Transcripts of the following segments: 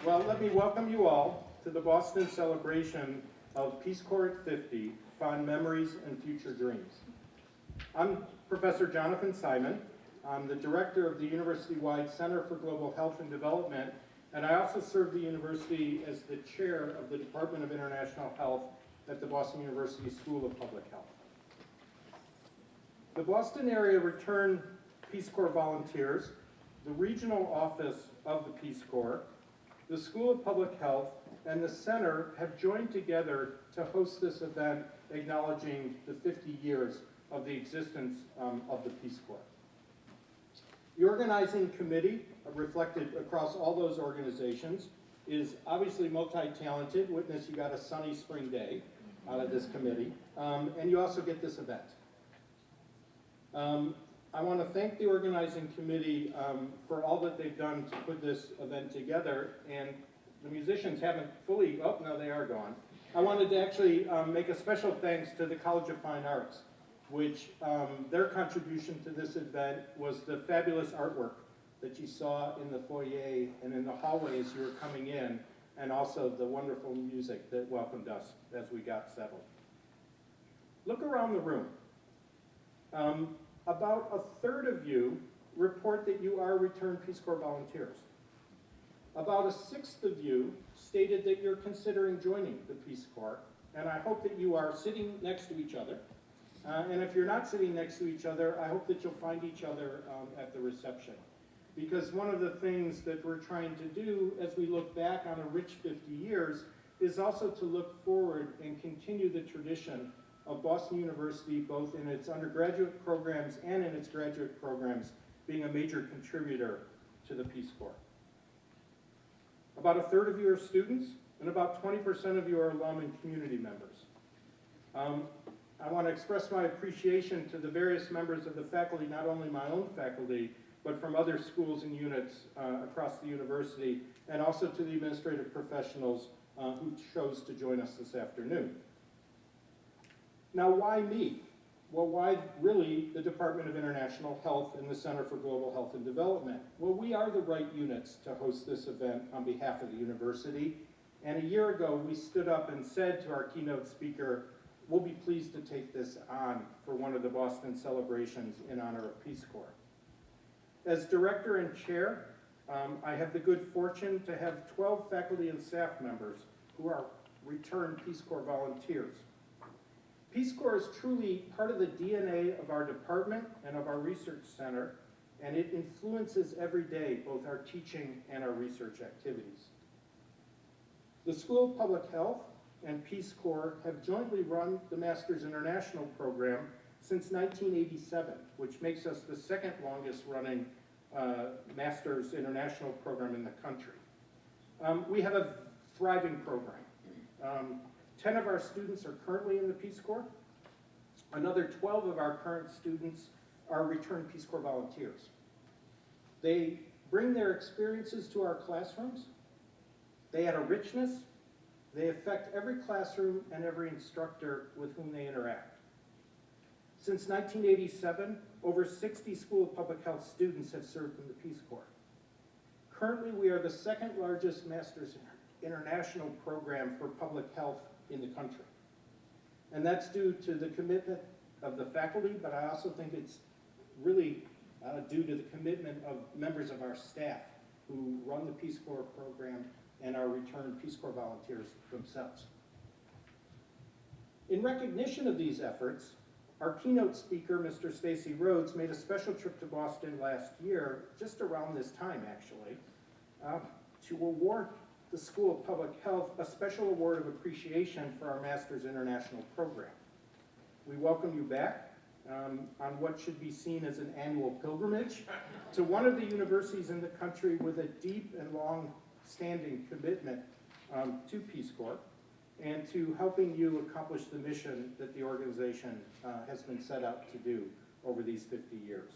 Well, let me welcome you all to the Boston celebration of Peace Corps at 50, Fond Memories and Future Dreams. I'm Professor Jonathan Simon. I'm the director of the university-wide Center for Global Health and Development, and I also serve the university as the chair of the Department of International Health at the Boston University School of Public Health. The Boston area Return Peace Corps volunteers, the regional office of the Peace Corps, the School of Public Health, and the Center have joined together to host this event acknowledging the 50 years of the existence of the Peace Corps. The organizing committee, reflected across all those organizations, is obviously multi-talented. Witness, you got a sunny spring day out of this committee, and you also get this event. I want to thank the organizing committee for all that they've done to put this event together, and the musicians haven't fully, oh, no, they are gone. I wanted to actually make a special thanks to the College of Fine Arts, which their contribution to this event was the fabulous artwork that you saw in the foyer and in the hallway as you were coming in, and also the wonderful music that welcomed us as we got settled. Look around the room. About a third of you report that you are returned Peace Corps volunteers. About a sixth of you stated that you're considering joining the Peace Corps, and I hope that you are sitting next to each other. And if you're not sitting next to each other, I hope that you'll find each other at the reception. Because one of the things that we're trying to do as we look back on a rich 50 years is also to look forward and continue the tradition of Boston University, both in its undergraduate programs and in its graduate programs, being a major contributor to the Peace Corps. About a third of you are students, and about 20% of you are alum and community members. I want to express my appreciation to the various members of the faculty, not only my own faculty, but from other schools and units across the university, and also to the administrative professionals who chose to join us this afternoon. Now, why me? Well, why really the Department of International Health and the Center for Global Health and Development? Well, we are the right units to host this event on behalf of the university. And a year ago, we stood up and said to our keynote speaker, we'll be pleased to take this on for one of the Boston celebrations in honor of Peace Corps. As director and chair, I have the good fortune to have 12 faculty and staff members who are returned Peace Corps volunteers. Peace Corps is truly part of the DNA of our department and of our research center, and it influences every day both our teaching and our research activities. The School of Public Health and Peace Corps have jointly run the Masters International program since 1987, which makes us the second longest running Masters International program in the country. We have a thriving program. 10 of our students are currently in the Peace Corps. Another 12 of our current students are returned Peace Corps volunteers. They bring their experiences to our classrooms. They add a richness. They affect every classroom and every instructor with whom they interact. Since 1987, over 60 School of Public Health students have served in the Peace Corps. Currently, we are the second largest Masters International program for public health in the country. And that's due to the commitment of the faculty, but I also think it's really due to the commitment of members of our staff who run the Peace Corps program and are returned Peace Corps volunteers themselves. In recognition of these efforts, our keynote speaker, Mr. Stacy Rhodes, made a special trip to Boston last year, just around this time actually, to award the School of Public Health a special award of appreciation for our Masters International program. We welcome you back on what should be seen as an annual pilgrimage to one of the universities in the country with a deep and long-standing commitment to Peace Corps and to helping you accomplish the mission that the organization has been set out to do over these 50 years.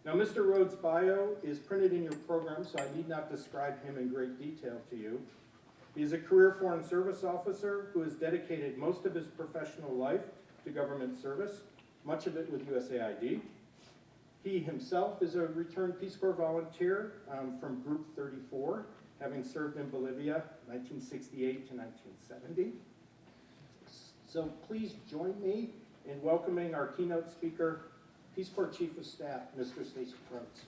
Now, Mr. Rhodes' bio is printed in your program, so I need not describe him in great detail to you. He is a career Foreign Service officer who has dedicated most of his professional life to government service, much of it with USAID. He himself is a returned Peace Corps volunteer from Group 34, having served in Bolivia 1968 to 1970. So please join me in welcoming our keynote speaker, Peace Corps Chief of Staff, Mr. Stacy Croats.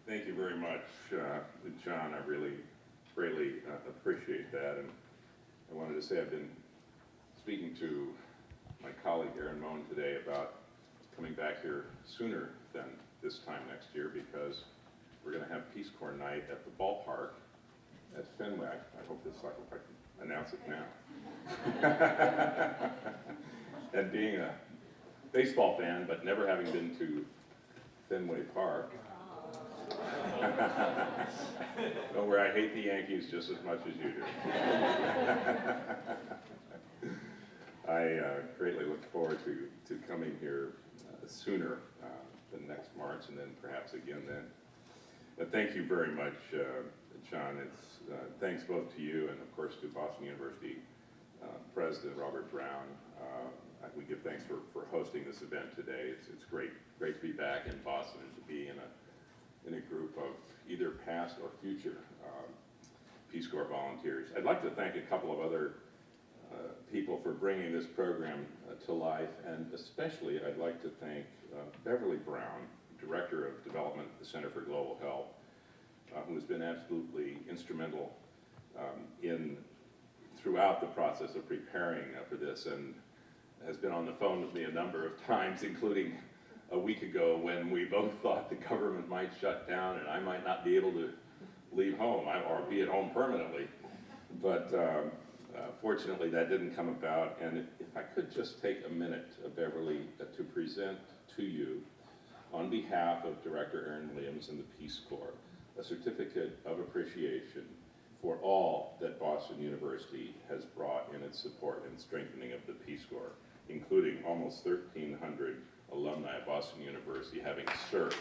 Thank you very much, John. I really greatly appreciate that. And I wanted to say I've been speaking to my colleague Aaron Moen today about coming back here sooner than this time next year because we're going to have Peace Corps night at the ballpark at Fenway. I hope I can announce it now. And being a baseball fan, but never having been to Fenway Park, don't worry, I hate the Yankees just as much as you do. I greatly look forward to coming here sooner than next March, and then perhaps again then. But thank you very much, John. It's thanks both to you and of course to Boston University President Robert Brown. We give thanks for hosting this event today. It's great to be back in Boston and to be in a group of either past or future Peace Corps volunteers. I'd like to thank a couple of other people for bringing this program to life, and especially I'd like to thank Beverly Brown, Director of Development at the Center for Global Health, who has been absolutely instrumental throughout the process of preparing for this, and has been on the phone with me a number of times, including a week ago when we both thought the government might shut down and I might not be able to leave home or be at home permanently. But fortunately that didn't come about. And if I could just take a minute, Beverly, to present to you, on behalf of Director Aaron Williams and the Peace Corps, a certificate of appreciation for all that Boston University has brought in its support and strengthening of the Peace Corps, including almost 1,300 alumni of Boston University having served.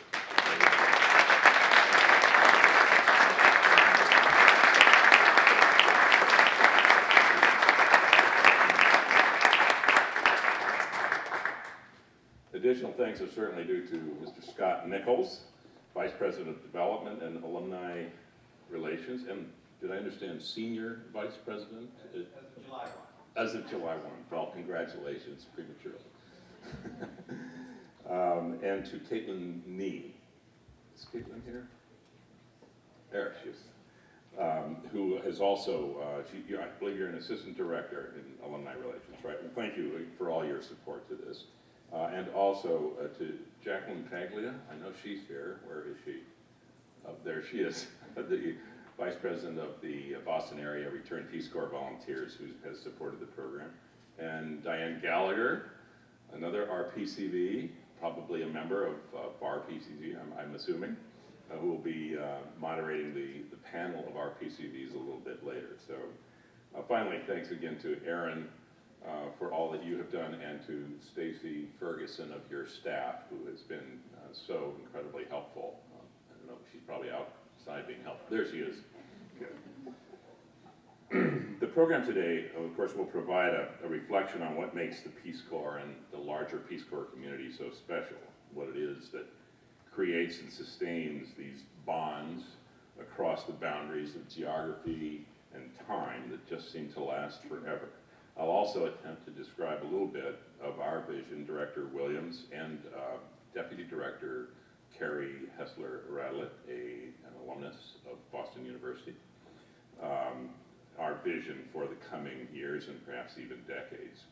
Additional thanks are certainly due to Mr. Scott Nichols, Vice President of Development and Alumni Relations, and did I understand Senior Vice President? As of July 1. As of July 1. Well, congratulations prematurely. And to Caitlin Nee. Is Caitlin here? There she is. Who has also, I believe you're an Assistant Director in Alumni Relations, right? Well, thank you for all your support to this. And also to Jacqueline Paglia. I know she's here. Where is she? Oh, there she is. The Vice President of the Boston Area Return Peace Corps Volunteers, who has supported the program. And Diane Gallagher, another RPCV, probably a member of BAR PCV, I'm assuming, who will be moderating the panel of RPCVs a little bit later. So finally, thanks again to Aaron for all that you have done, and to Stacy Ferguson of your staff, who has been so incredibly helpful. I don't know, she's probably outside being helpful. There she is. Good. The program today, of course, will provide a reflection on what makes the Peace Corps and the larger Peace Corps community so special, what it is that creates and sustains these bonds across the boundaries of geography and time that just seem to last forever. I'll also attempt to describe a little bit of our vision, Director Williams and Deputy Director Carrie Hessler-Radlett, an alumnus of Boston University. Our vision for the coming years and perhaps even decades.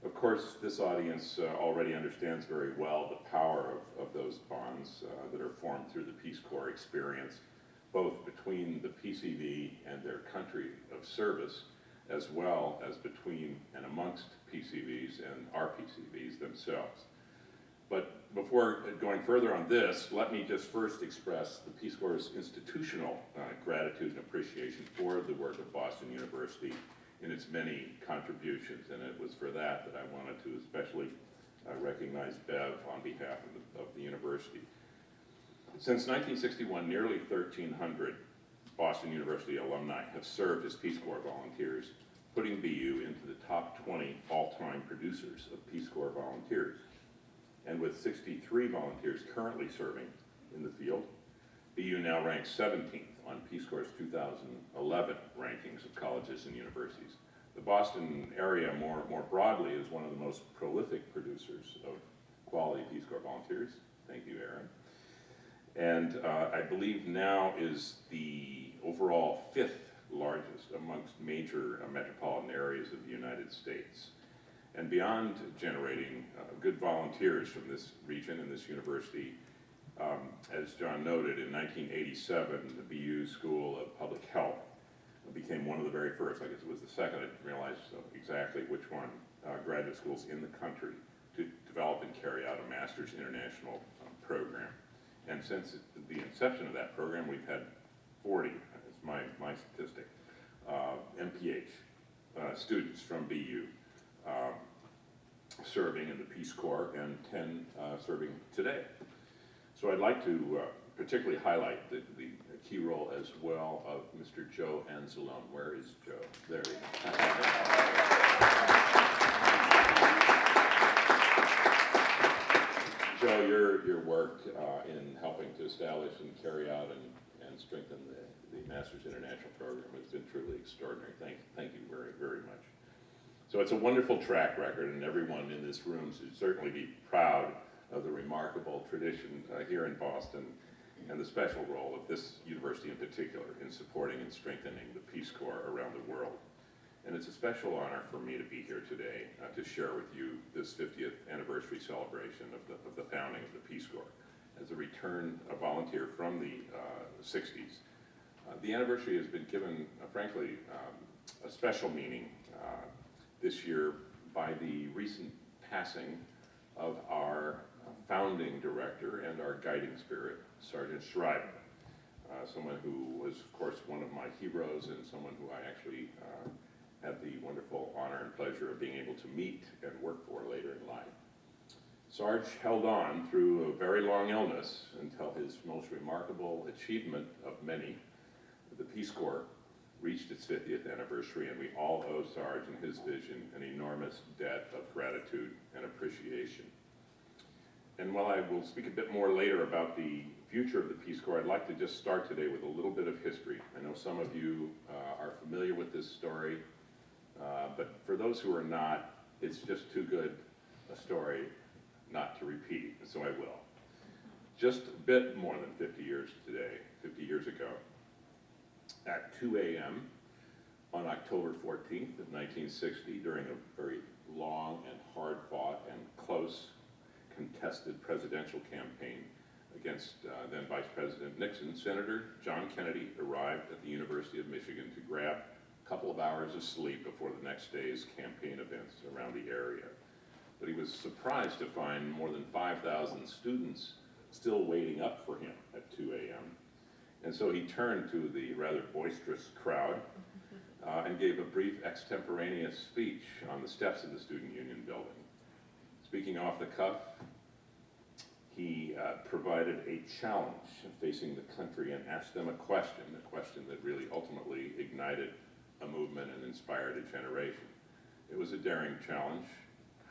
Of course, this audience already understands very well the power of those bonds that are formed through the Peace Corps experience, both between the PCV and their country of service, as well as between and amongst PCVs and RPCVs themselves. But before going further on this, let me just first express the Peace Corps' institutional gratitude and appreciation for the work of Boston University in its many contributions, and it was for that I wanted to especially recognize Bev on behalf of the university. Since 1961, nearly 1,300 Boston University alumni have served as Peace Corps volunteers, putting BU into the top 20 all-time producers of Peace Corps volunteers. And with 63 volunteers currently serving in the field, BU now ranks 17th on Peace Corps' 2011 rankings of colleges and universities. The Boston area more broadly is one of the most prolific producers of quality Peace Corps volunteers. Thank you, Aaron. And I believe now is the overall 5th largest amongst major metropolitan areas of the United States. And beyond generating good volunteers from this region and this university, as John noted, in 1987, the BU School of Public Health became one of the very first, I guess it was the second, I didn't realize exactly which one, graduate schools in the country to develop and carry out a Master's International program. And since the inception of that program, we've had 40, that's my statistic, MPH students from BU serving in the Peace Corps, and 10 serving today. So I'd like to particularly highlight the key role as well of Mr. Joe Anzalone. Where is Joe? There he is. Joe, your work in helping to establish and carry out and strengthen the Masters International program has been truly extraordinary. Thank you very, very much. So it's a wonderful track record, and everyone in this room should certainly be proud of the remarkable tradition here in Boston and the special role of this university in particular in supporting and strengthening the Peace Corps around the world. And it's a special honor for me to be here today to share with you this 50th anniversary celebration of the founding of the Peace Corps. As a return volunteer from the 60s, the anniversary has been given, frankly, a special meaning this year by the recent passing of our founding director and our guiding spirit, Sergeant Schreiber, someone who was, of course, one of my heroes and someone who I actually had the wonderful honor and pleasure of being able to meet and work for later in life. Sarge held on through a very long illness until his most remarkable achievement of many, the Peace Corps, reached its 50th anniversary, and we all owe Sarge and his vision an enormous debt of gratitude and appreciation. And while I will speak a bit more later about the future of the Peace Corps, I'd like to just start today with a little bit of history. I know some of you are familiar with this story, but for those who are not, it's just too good a story not to repeat, and so I will. Just a bit more than 50 years today, 50 years ago, at 2 a.m. on October 14th of 1960, during a very long and hard-fought and close contested presidential campaign against then Vice President Nixon, Senator John Kennedy arrived at the University of Michigan to grab a couple of hours of sleep before the next day's campaign events around the area. But he was surprised to find more than 5,000 students still waiting up for him at 2 a.m. And so he turned to the rather boisterous crowd and gave a brief extemporaneous speech on the steps of the Student Union building. Speaking off the cuff, he provided a challenge facing the country and asked them a question that really ultimately ignited a movement and inspired a generation. It was a daring challenge.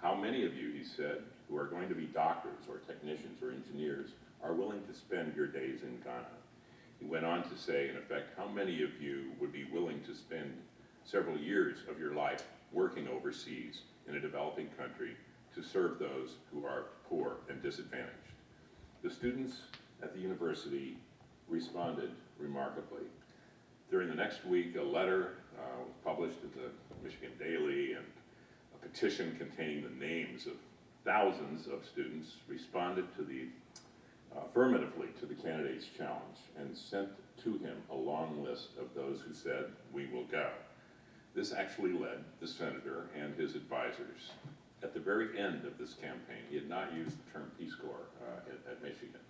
How many of you, he said, who are going to be doctors or technicians or engineers are willing to spend your days in Ghana? He went on to say, in effect, how many of you would be willing to spend several years of your life working overseas in a developing country to serve those who are poor and disadvantaged? The students at the university responded remarkably. During the next week, a letter was published in the Michigan Daily, and a petition containing the names of thousands of students responded to the affirmatively to the candidate's challenge and sent to him a long list of those who said, "We will go." This actually led the senator and his advisors. At the very end of this campaign, he had not used the term Peace Corps at Michigan,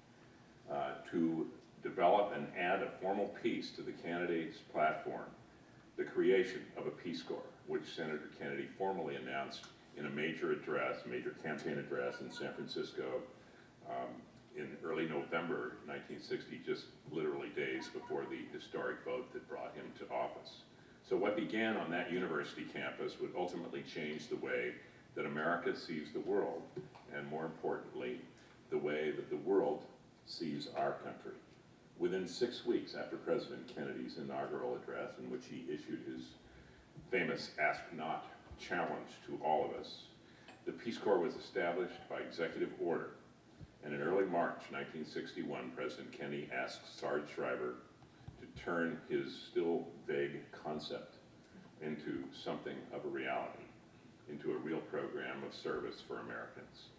to develop and add a formal piece to the candidate's platform, the creation of a Peace Corps, which Senator Kennedy formally announced in a major campaign address in San Francisco in early November 1960, just literally days before the historic vote that brought him to office. So what began on that university campus would ultimately change the way that America sees the world, and more importantly, the way that the world sees our country. Within 6 weeks after President Kennedy's inaugural address, in which he issued his famous "Ask Not" challenge to all of us, the Peace Corps was established by executive order. And in early March 1961, President Kennedy asked Sarge Schreiber to turn his still vague concept into something of a reality, into a real program of service for Americans.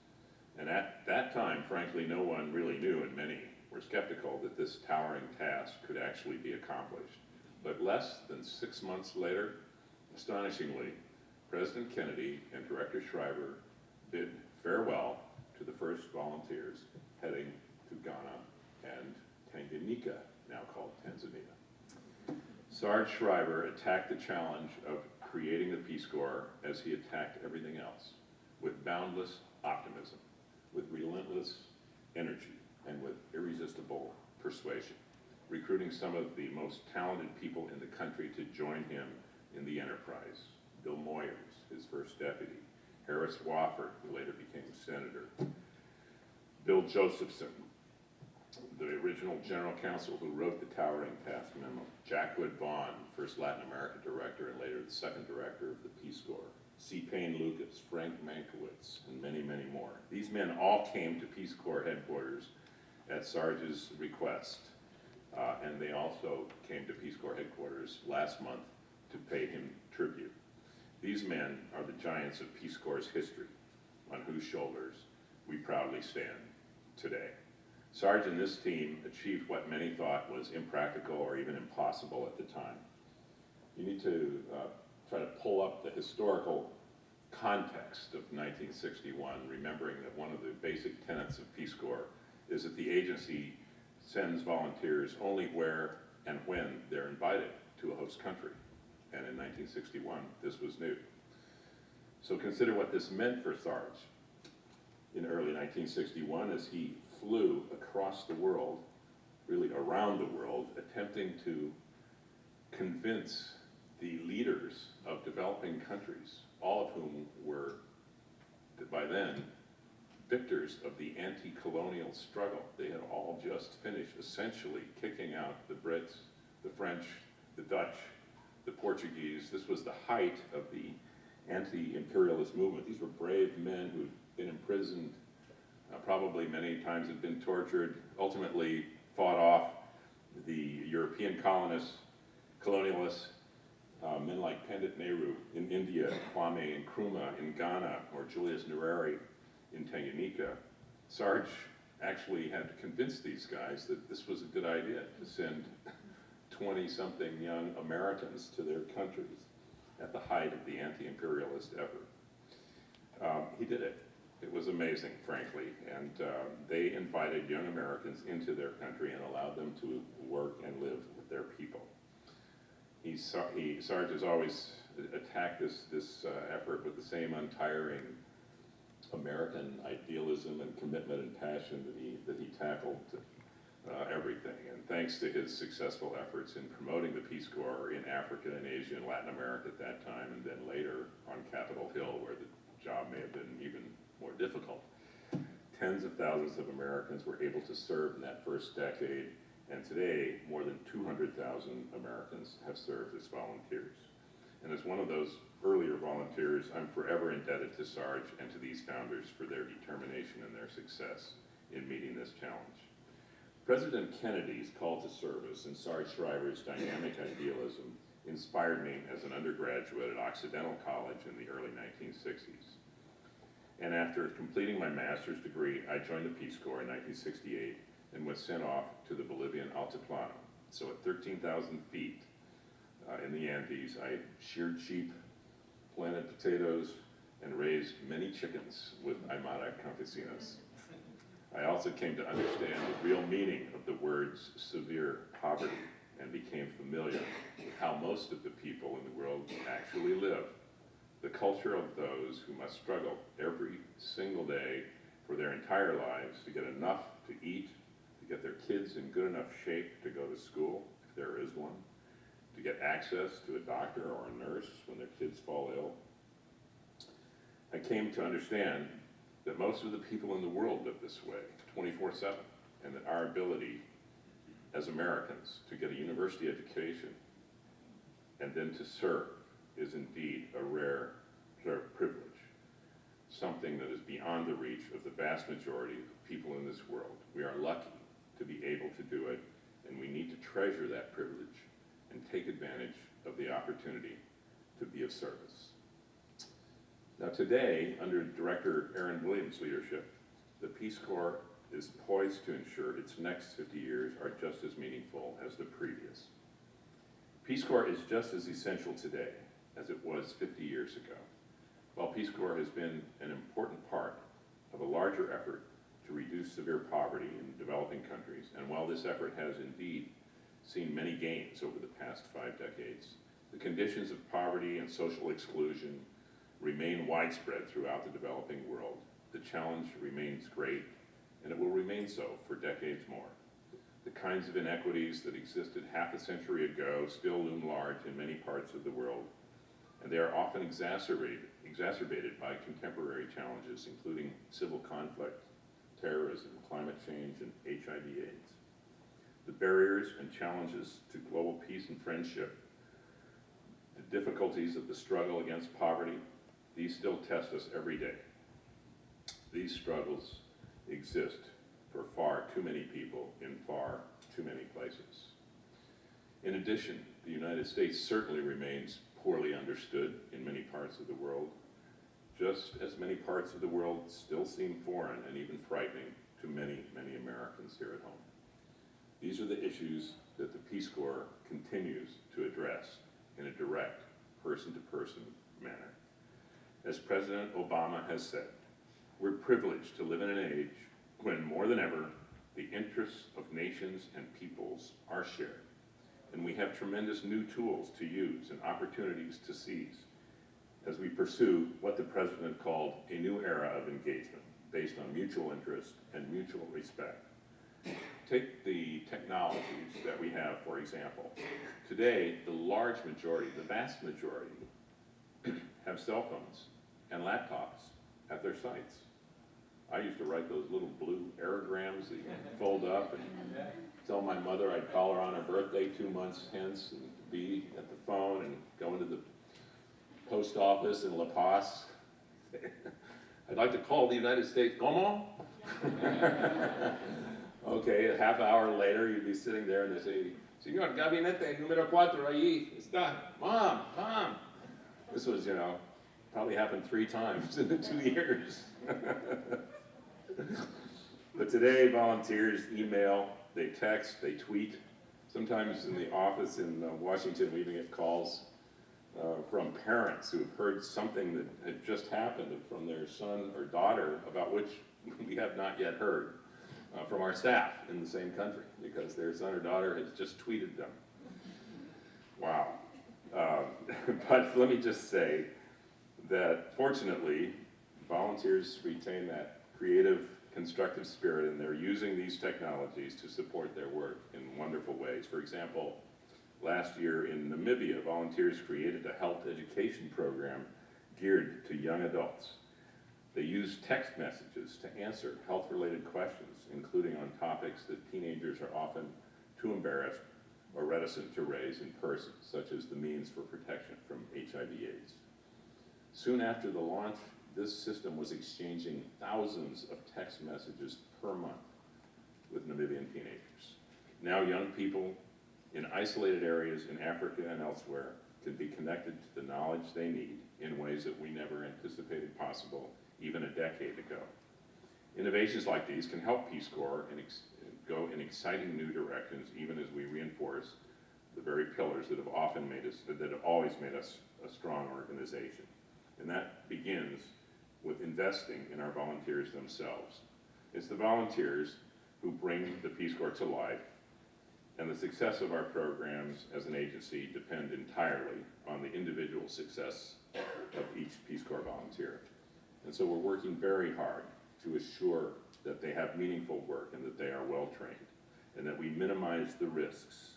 And at that time, frankly, no one really knew, and many were skeptical that this towering task could actually be accomplished. But less than 6 months later, astonishingly, President Kennedy and Director Schreiber bid farewell to the first volunteers heading to Ghana and Tanganyika, now called Tanzania. Sarge Schreiber attacked the challenge of creating the Peace Corps as he attacked everything else, with boundless optimism, with relentless energy, and with irresistible persuasion, recruiting some of the most talented people in the country to join him in the enterprise. Bill Moyers, his first deputy, Harris Wofford, who later became senator, Bill Josephson, the original general counsel who wrote the towering task memo, Jack Wood Vaughn, first Latin American director and later the second director of the Peace Corps, C. Payne Lucas, Frank Mankiewicz, and many, many more. These men all came to Peace Corps headquarters at Sarge's request, and they also came to Peace Corps headquarters last month to pay him tribute. These men are the giants of Peace Corps' history, on whose shoulders we proudly stand today. Sarge and this team achieved what many thought was impractical or even impossible at the time. You need to try to pull up the historical context of 1961, remembering that one of the basic tenets of Peace Corps is that the agency sends volunteers only where and when they're invited to a host country. And in 1961, this was new. So consider what this meant for Sarge in early 1961 as he flew across the world, really around the world, attempting to convince the leaders of developing countries, all of whom were, by then, victors of the anti-colonial struggle. They had all just finished essentially kicking out the Brits, the French, the Dutch, the Portuguese. This was the height of the anti-imperialist movement. These were brave men who'd been imprisoned, probably many times had been tortured, ultimately fought off the European colonists, colonialists, men like Pandit Nehru in India, Kwame Nkrumah in Ghana, or Julius Nyerere in Tanganyika. Sarge actually had to convince these guys that this was a good idea to send 20-something young Americans to their countries at the height of the anti-imperialist effort. He did it. It was amazing, frankly, and they invited young Americans into their country and allowed them to work and live with their people. Sarge has always attacked this effort with the same untiring American idealism and commitment and passion that he tackled everything. And thanks to his successful efforts in promoting the Peace Corps in Africa and Asia and Latin America at that time, and then later on Capitol Hill, where the job may have been even more difficult, tens of thousands of Americans were able to serve in that first decade, and today more than 200,000 Americans have served as volunteers. And as one of those earlier volunteers, I'm forever indebted to Sarge and to these founders for their determination and their success in meeting this challenge. President Kennedy's call to service and Sarge Schreiber's dynamic idealism inspired me as an undergraduate at Occidental College in the early 1960s. And after completing my master's degree, I joined the Peace Corps in 1968 and was sent off to the Bolivian Altiplano. So at 13,000 feet in the Andes, I sheared sheep, planted potatoes, and raised many chickens with Aymara campesinos. I also came to understand the real meaning of the words severe poverty and became familiar with how most of the people in the world actually live. The culture of those who must struggle every single day for their entire lives to get enough to eat to get their kids in good enough shape to go to school, if there is one, to get access to a doctor or a nurse when their kids fall ill. I came to understand that most of the people in the world live this way, 24/7, and that our ability as Americans to get a university education and then to serve is indeed a rare privilege, something that is beyond the reach of the vast majority of people in this world. We are lucky to be able to do it, and we need to treasure that privilege and take advantage of the opportunity to be of service. Now today, under Director Aaron Williams' leadership, the Peace Corps is poised to ensure its next 50 years are just as meaningful as the previous. Peace Corps is just as essential today as it was 50 years ago. While Peace Corps has been an important part of a larger effort to reduce severe poverty in developing countries, and while this effort has indeed seen many gains over the past 5 decades, the conditions of poverty and social exclusion remain widespread throughout the developing world. The challenge remains great, and it will remain so for decades more. The kinds of inequities that existed half a century ago still loom large in many parts of the world, and they are often exacerbated by contemporary challenges, including civil conflict, terrorism, climate change, and HIV/AIDS. The barriers and challenges to global peace and friendship, the difficulties of the struggle against poverty, these still test us every day. These struggles exist for far too many people in far too many places. In addition, the United States certainly remains poorly understood in many parts of the world, just as many parts of the world still seem foreign and even frightening to many, many Americans here at home. These are the issues that the Peace Corps continues to address in a direct, person-to-person manner. As President Obama has said, we're privileged to live in an age when, more than ever, the interests of nations and peoples are shared, and we have tremendous new tools to use and opportunities to seize as we pursue what the President called a new era of engagement based on mutual interest and mutual respect. Take the technologies that we have, for example. Today, the large majority, the vast majority, have cell phones and laptops at their sites. I used to write those little blue aerograms that you fold up and tell my mother I'd call her on her birthday 2 months hence and be at the phone and go into the post office in La Paz. I'd like to call the United States. ¿Cómo? Okay, a half hour later, you'd be sitting there and they say, Señor, gabinete número 4, allí está. Mom. This was, probably happened 3 times in the 2 years. But today, volunteers email, they text, they tweet. Sometimes in the office in Washington, we even get calls from parents who have heard something that had just happened from their son or daughter about which we have not yet heard from our staff in the same country because their son or daughter has just tweeted them. Wow. But let me just say that fortunately, volunteers retain that creative, constructive spirit, and they're using these technologies to support their work in wonderful ways. For example, last year in Namibia, volunteers created a health education program geared to young adults. They used text messages to answer health-related questions, including on topics that teenagers are often too embarrassed or reticent to raise in person, such as the means for protection from HIV/AIDS. Soon after the launch, this system was exchanging thousands of text messages per month with Namibian teenagers. Now young people in isolated areas in Africa and elsewhere can be connected to the knowledge they need in ways that we never anticipated possible even a decade ago. Innovations like these can help Peace Corps go in exciting new directions, even as we reinforce the very pillars that have always made us a strong organization. And that begins with investing in our volunteers themselves. It's the volunteers who bring the Peace Corps to life, and the success of our programs as an agency depend entirely on the individual success of each Peace Corps volunteer. And so we're working very hard to assure that they have meaningful work and that they are well trained. and that we minimize the risks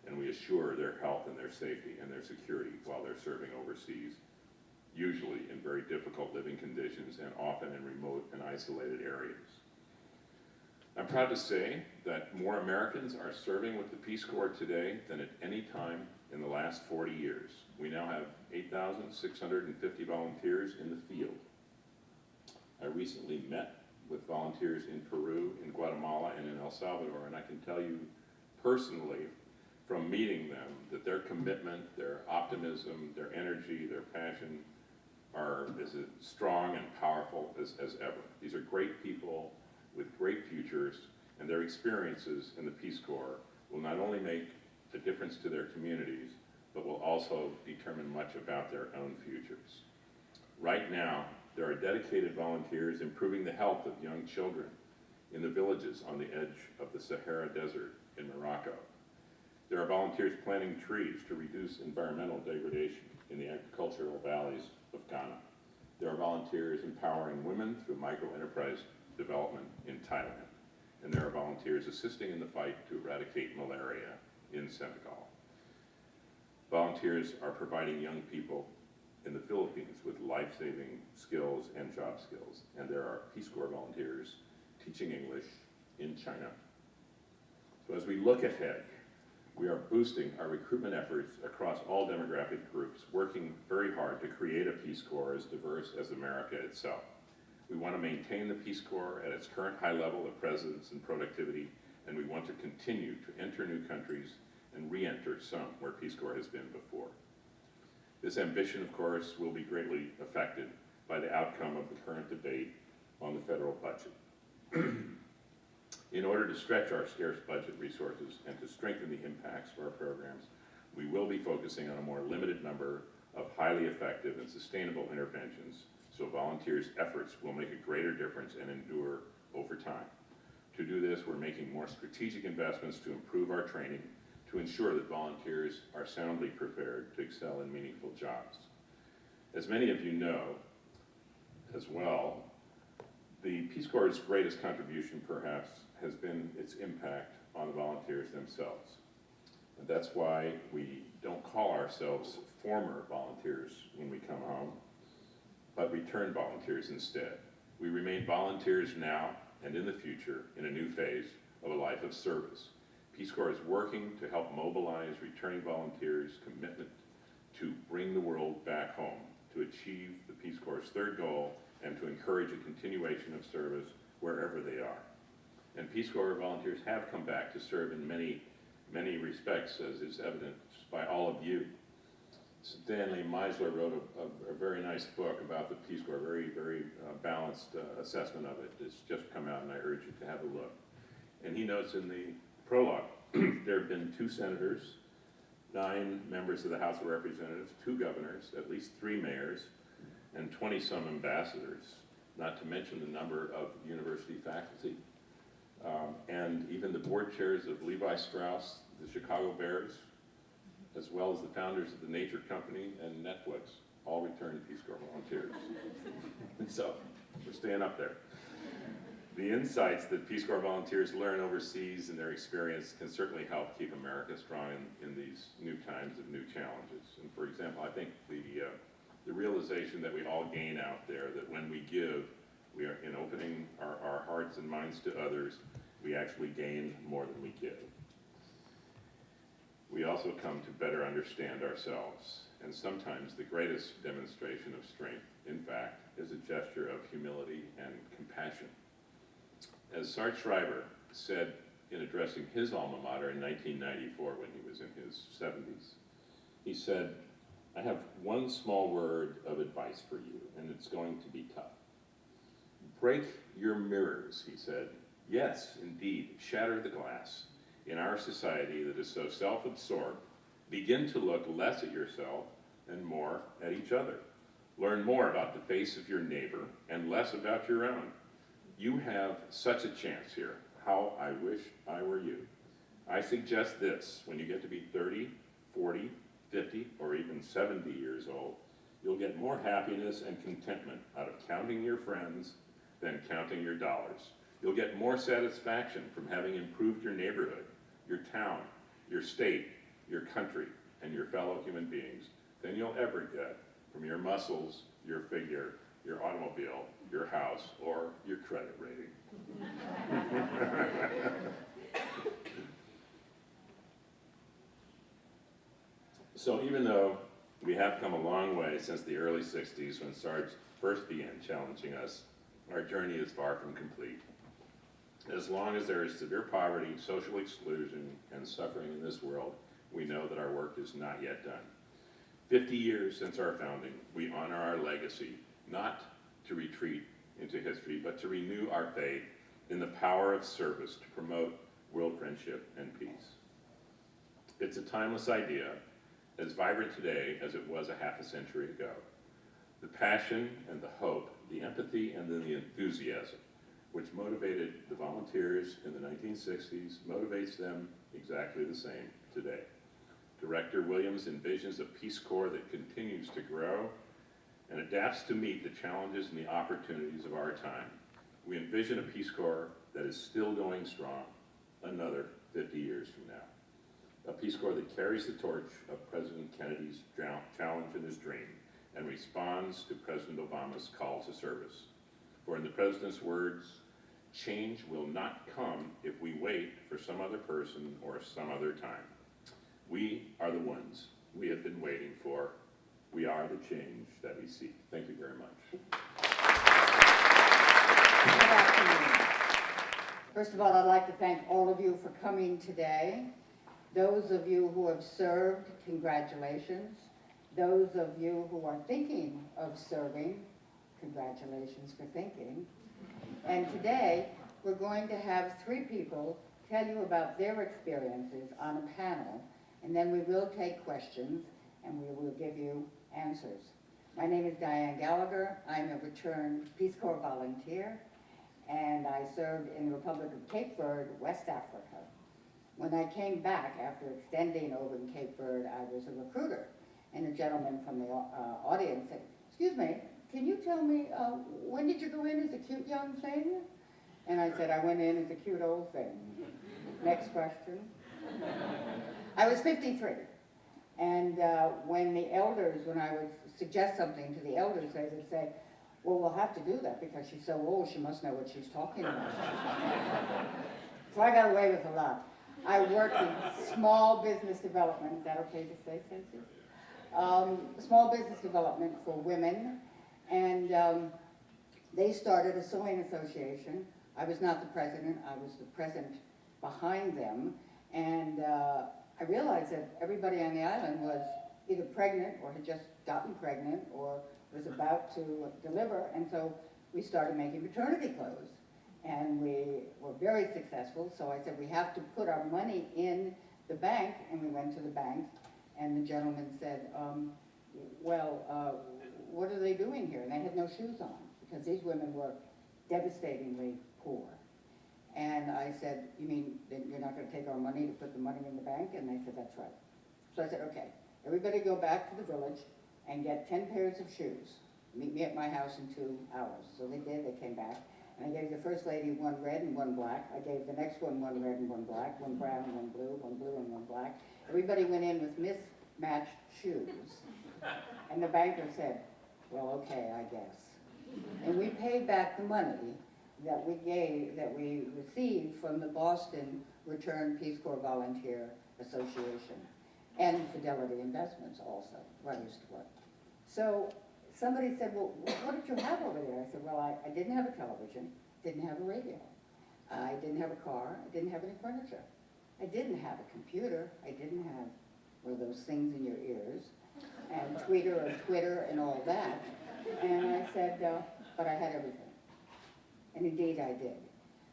and we assure their health and their safety and their security while they're serving overseas, usually in very difficult living conditions and often in remote and isolated areas. I'm proud to say that more Americans are serving with the Peace Corps today than at any time in the last 40 years. We now have 8,650 volunteers in the field. I recently met with volunteers in Peru, in Guatemala, and in El Salvador, and I can tell you personally from meeting them that their commitment, their optimism, their energy, their passion are as strong and powerful as ever. These are great people with great futures, and their experiences in the Peace Corps will not only make a difference to their communities, but will also determine much about their own futures. Right now, there are dedicated volunteers improving the health of young children in the villages on the edge of the Sahara Desert in Morocco. There are volunteers planting trees to reduce environmental degradation in the agricultural valleys of Ghana. There are volunteers empowering women through micro-enterprise development in Thailand. And there are volunteers assisting in the fight to eradicate malaria in Senegal. Volunteers are providing young people in the Philippines with life-saving skills and job skills. And there are Peace Corps volunteers teaching English in China. So as we look ahead, we are boosting our recruitment efforts across all demographic groups, working very hard to create a Peace Corps as diverse as America itself. We want to maintain the Peace Corps at its current high level of presence and productivity, and we want to continue to enter new countries and re-enter some where Peace Corps has been before. This ambition, of course, will be greatly affected by the outcome of the current debate on the federal budget. In order to stretch our scarce budget resources and to strengthen the impacts of our programs, we will be focusing on a more limited number of highly effective and sustainable interventions, so volunteers' efforts will make a greater difference and endure over time. To do this, we're making more strategic investments to improve our training, to ensure that volunteers are soundly prepared to excel in meaningful jobs. As many of you know as well, the Peace Corps' greatest contribution, perhaps, has been its impact on the volunteers themselves. And that's why we don't call ourselves former volunteers when we come home, but return volunteers instead. We remain volunteers now and in the future in a new phase of a life of service. Peace Corps is working to help mobilize returning volunteers' commitment to bring the world back home, to achieve the Peace Corps' third goal, and to encourage a continuation of service wherever they are. And Peace Corps volunteers have come back to serve in many, many respects, as is evidenced by all of you. Stanley Meisler wrote a very nice book about the Peace Corps, very, very balanced assessment of it. It's just come out, and I urge you to have a look. And he notes in the prologue, there have been 2 senators, 9 members of the House of Representatives, 2 governors, at least 3 mayors, and 20-some ambassadors, not to mention the number of university faculty, and even the board chairs of Levi Strauss, the Chicago Bears, as well as the founders of the Nature Company and Netflix, all returned Peace Corps volunteers. So, we're staying up there. The insights that Peace Corps volunteers learn overseas and their experience can certainly help keep America strong in these new times of new challenges. And for example, I think the realization that we all gain out there, that when we give, we are in opening our hearts and minds to others, we actually gain more than we give. We also come to better understand ourselves, and sometimes the greatest demonstration of strength, in fact, is a gesture of humility and compassion. As Sarge Schreiber said in addressing his alma mater in 1994 when he was in his 70s, he said, "I have one small word of advice for you, and it's going to be tough. Break your mirrors," he said. "Yes, indeed, shatter the glass. In our society that is so self-absorbed, begin to look less at yourself and more at each other. Learn more about the face of your neighbor and less about your own. You have such a chance here. How I wish I were you. I suggest this: when you get to be 30, 40, 50, or even 70 years old, you'll get more happiness and contentment out of counting your friends than counting your dollars. You'll get more satisfaction from having improved your neighborhood, your town, your state, your country, and your fellow human beings than you'll ever get from your muscles, your figure, your automobile, your house, or your credit rating. So even though we have come a long way since the early 60s when Sarge first began challenging us, our journey is far from complete. As long as there is severe poverty, social exclusion, and suffering in this world, we know that our work is not yet done. 50 years since our founding, we honor our legacy, not to retreat into history, but to renew our faith in the power of service to promote world friendship and peace. It's a timeless idea, as vibrant today as it was a half a century ago. The passion and the hope, the empathy and then the enthusiasm, which motivated the volunteers in the 1960s, motivates them exactly the same today. Director Williams envisions a Peace Corps that continues to grow and adapts to meet the challenges and the opportunities of our time. We envision a Peace Corps that is still going strong another 50 years from now. A Peace Corps that carries the torch of President Kennedy's challenge and his dream and responds to President Obama's call to service. For in the President's words, change will not come if we wait for some other person or some other time. We are the ones we have been waiting for. We are the change that we seek. Thank you very much. Good afternoon. First of all, I'd like to thank all of you for coming today. Those of you who have served, congratulations. Those of you who are thinking of serving, congratulations for thinking. And today, we're going to have 3 people tell you about their experiences on a panel, and then we will take questions, and we will give you answers. My name is Diane Gallagher. I'm a returned Peace Corps volunteer, and I served in the Republic of Cape Verde, West Africa. When I came back after extending over in Cape Verde, I was a recruiter, and a gentleman from the audience said, "Excuse me, can you tell me, when did you go in as a cute young thing?" And I said, "I went in as a cute old thing." Next question. I was 53. And when the elders, when I would suggest something to the elders, they would say, "Well, we'll have to do that because she's so old, she must know what she's talking about." So I got away with a lot. I worked in small business development. Is that okay to say, Stacey? Small business development for women. And they started a sewing association. I was not the president. I was the president behind them. And I realized that everybody on the island was either pregnant or had just gotten pregnant or was about to deliver. And so we started making maternity clothes. And we were very successful. So I said, we have to put our money in the bank. And we went to the bank. And the gentleman said, what are they doing here? And they had no shoes on because these women were devastatingly poor. And I said, "You mean that you're not going to take our money to put the money in the bank?" And they said, "That's right." So I said, "Okay, everybody go back to the village and get 10 pairs of shoes. Meet me at my house in 2 hours." So they did. They came back. And I gave the first lady 1 red and 1 black. I gave the next one 1 red and 1 black, 1 brown and 1 blue, 1 blue and 1 black. Everybody went in with mismatched shoes. And the banker said, "Well, okay, I guess." And we paid back the money that we received from the Boston Returned Peace Corps Volunteer Association and Fidelity Investments also, where I used to work. So somebody said, "Well, what did you have over there?" I said, "Well, I didn't have a television, didn't have a radio, I didn't have a car, I didn't have any furniture. I didn't have a computer, I didn't have one of those things in your ears, and Twitter and all that." And I said, "But I had everything." And indeed I did.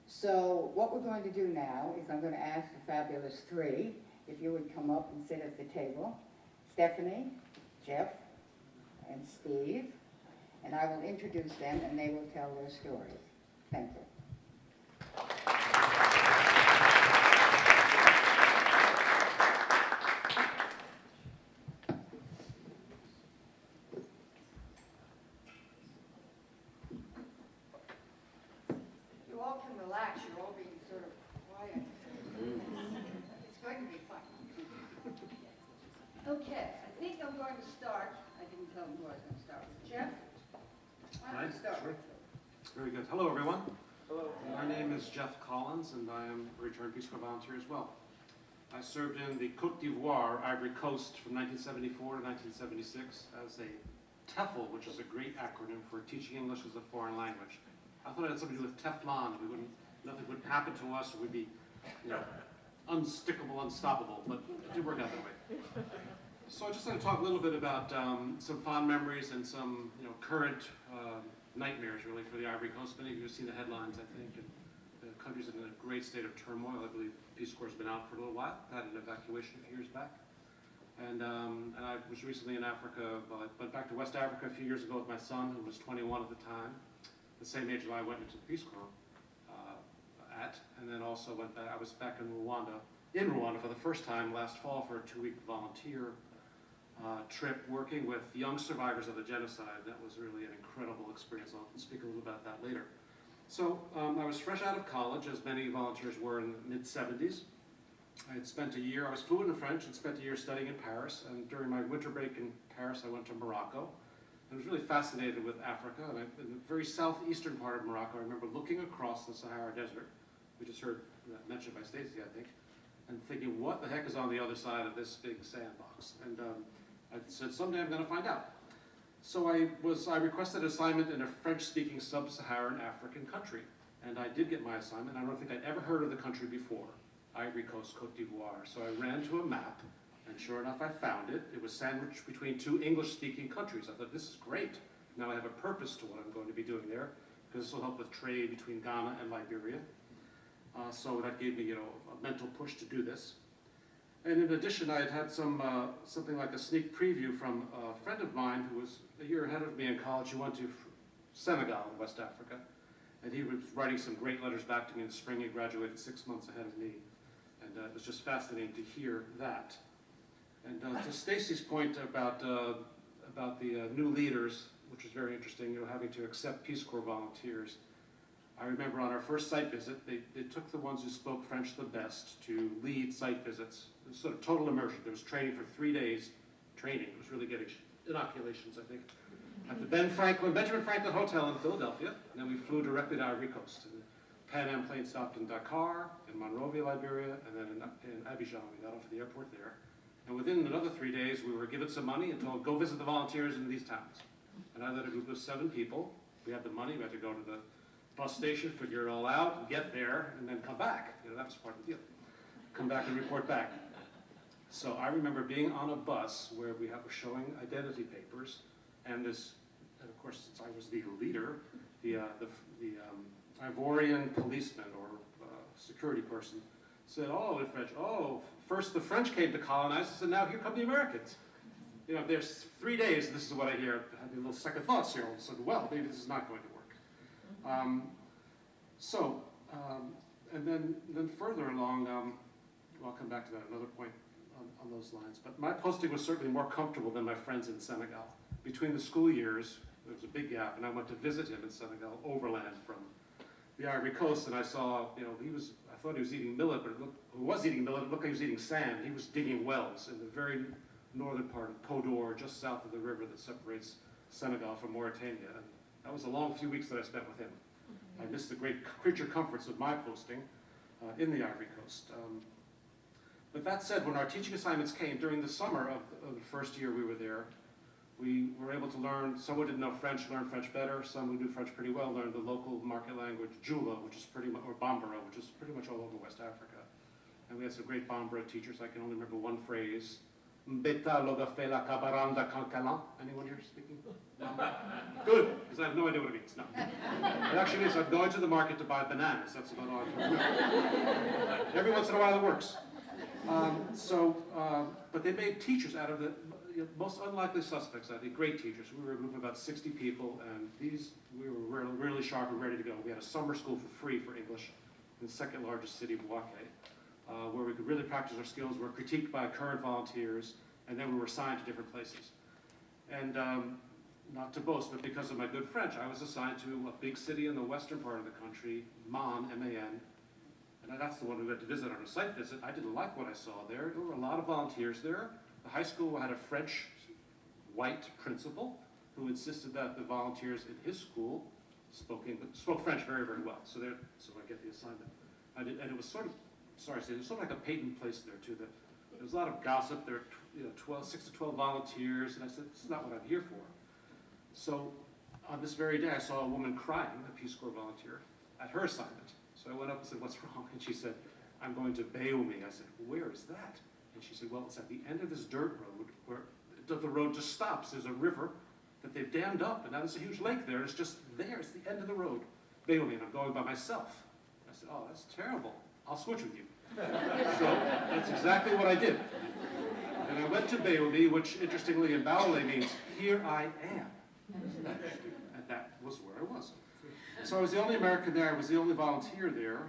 So what we're going to do now is I'm going to ask the fabulous 3 if you would come up and sit at the table. Stephanie, Jeff, and Steve. And I will introduce them and they will tell their stories. Thank you. You all can relax. Okay, I think I'm going to start, I didn't tell them who I was going to start with. Jeff? Why don't you start with you? Very good. Hello, everyone. Hello. My name is Jeff Collins, and I am a returned Peace Corps volunteer as well. I served in the Côte d'Ivoire, Ivory Coast, from 1974 to 1976 as a TEFL, which is a great acronym for Teaching English as a Foreign Language. I thought it had something to do with Teflon. Nothing would happen to us. We'd be, unstickable, unstoppable, but it did work out that way. So I just want to talk a little bit about some fond memories and some, current nightmares, really, for the Ivory Coast. Many of you have seen the headlines, I think, and the country's in a great state of turmoil. I believe Peace Corps has been out for a little while. Had an evacuation a few years back. And I was recently in Africa, but went back to West Africa a few years ago with my son, who was 21 at the time, the same age that I went into the Peace Corps and then also went back. I was back in Rwanda for the first time last fall for a 2-week volunteer trip working with young survivors of the genocide. That was really an incredible experience. I'll speak a little about that later. So I was fresh out of college, as many volunteers were in the mid-70s. I had spent a year, I was fluent in French and spent a year studying in Paris, and during my winter break in Paris I went to Morocco. I was really fascinated with Africa, and in the very southeastern part of Morocco I remember looking across the Sahara Desert. We just heard that mentioned by Stacy, I think, and thinking, what the heck is on the other side of this big sandbox? And I said, someday I'm going to find out. So I requested an assignment in a French-speaking sub-Saharan African country, and I did get my assignment. I don't think I'd ever heard of the country before, Ivory Coast, Côte d'Ivoire. So I ran to a map, and sure enough, I found it. It was sandwiched between 2 English-speaking countries. I thought, this is great. Now I have a purpose to what I'm going to be doing there, because this will help with trade between Ghana and Liberia. So that gave me, a mental push to do this. And in addition, I had had something like a sneak preview from a friend of mine who was a year ahead of me in college. He went to Senegal in West Africa, and he was writing some great letters back to me in the spring. He graduated 6 months ahead of me, and it was just fascinating to hear that. And to Stacy's point about the new leaders, which was very interesting, having to accept Peace Corps volunteers. I remember on our first site visit, they took the ones who spoke French the best to lead site visits. It was sort of total immersion. There was training for 3 days. Training. It was really getting inoculations, I think, at the Benjamin Franklin Hotel in Philadelphia. And then we flew directly to Ivory Coast. And the Pan Am plane stopped in Dakar, in Monrovia, Liberia, and then in Abidjan. We got off at the airport there. And within another 3 days, we were given some money and told, go visit the volunteers in these towns. And I led a group of 7 people. We had the money. We had to go to the bus station, figure it all out, get there, and then come back. That was part of the deal. Come back and report back. So I remember being on a bus where we were showing identity papers, and of course, since I was the leader, the Ivorian policeman or security person said, in French, first the French came to colonize us, and now here come the Americans. There's 3 days, this is what I hear. I had a little second thoughts here. So, well, maybe this is not going to work. And then further along, I'll come back to that another point on those lines. But my posting was certainly more comfortable than my friends in Senegal. Between the school years, there was a big gap, and I went to visit him in Senegal, overland from the Ivory Coast, and I saw, I thought he was eating millet, but it looked like he was eating sand. He was digging wells in the very northern part of Podor, just south of the river that separates Senegal from Mauritania. And that was a long few weeks that I spent with him. I missed the great creature comforts of my posting in the Ivory Coast. But that said, when our teaching assignments came during the summer of the first year we were there, we were able to learn, some who didn't know French learned French better, some who knew French pretty well learned the local market language, Jula, which is pretty much, or Bambara, which is pretty much all over West Africa. And we had some great Bambara teachers. I can only remember one phrase. Mbeta logafe la kabaranda kankalan. Anyone here speaking? Good, because I have no idea what it means. No. It actually means I'm going to the market to buy bananas. That's about all I know. Every once in a while it works. But they made teachers out of the most unlikely suspects. I think great teachers. We were a group of about 60 people, and we were really sharp and ready to go. We had a summer school for free for English in the second largest city of Bouaké, where we could really practice our skills. We were critiqued by current volunteers, and then we were assigned to different places. And not to boast, but because of my good French, I was assigned to a big city in the western part of the country, Man, M-A-N, and that's the one we had to visit on a site visit. I didn't like what I saw there. There were a lot of volunteers there, The high school had a French white principal who insisted that the volunteers in his school spoke French very, very well. So I get the assignment. And it was sort of, it was sort of like a Peyton place there too. There was a lot of gossip. There were 6 to 12 volunteers, and I said, this is not what I'm here for. So on this very day, I saw a woman crying, a Peace Corps volunteer, at her assignment. So I went up and said, what's wrong? And she said, I'm going to Beomi. I said, where is that? And she said, well, it's at the end of this dirt road where the road just stops. There's a river that they've dammed up, and now there's a huge lake there. It's just there. It's the end of the road. Beomi, and I'm going by myself. I said, oh, that's terrible. I'll switch with you. So that's exactly what I did. And I went to Beomi, which interestingly in Baoulé means, here I am. And that was where I was. So I was the only American there. I was the only volunteer there.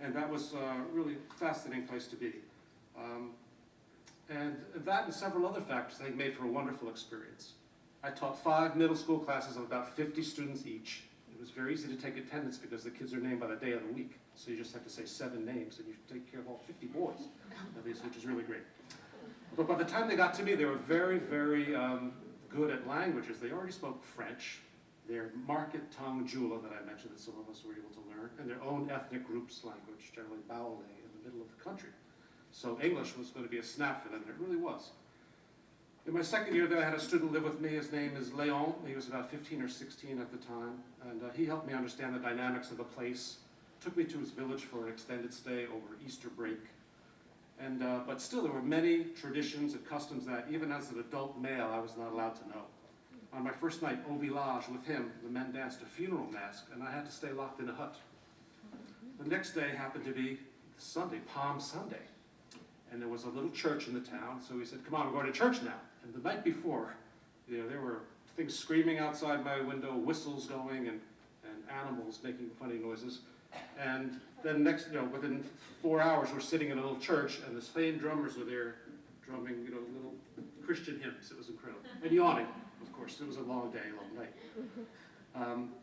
And that was a really fascinating place to be. And that and several other factors I think made for a wonderful experience. I taught 5 middle school classes of about 50 students each. It was very easy to take attendance because the kids are named by the day of the week. So you just have to say 7 names and you take care of all 50 boys, at least, which is really great. But by the time they got to me, they were very, very good at languages. They already spoke French, their market tongue, Jula, that I mentioned that some of us were able to learn, and their own ethnic group's language, generally Baoulé, in the middle of the country. So English was going to be a snap for them, and it really was. In my second year there, I had a student live with me. His name is Leon. He was about 15 or 16 at the time, and he helped me understand the dynamics of the place. Took me to his village for an extended stay over Easter break. And, but still, there were many traditions and customs that, even as an adult male, I was not allowed to know. On my first night au village with him, the men danced a funeral mask, and I had to stay locked in a hut. The next day happened to be Sunday, Palm Sunday. And there was a little church in the town, so he said, come on, we're going to church now. And the night before, there were things screaming outside my window, whistles going, and animals making funny noises. And then within 4 hours, we're sitting in a little church, and the same drummers were there drumming, little Christian hymns. It was incredible. And yawning, of course. It was a long day, long night.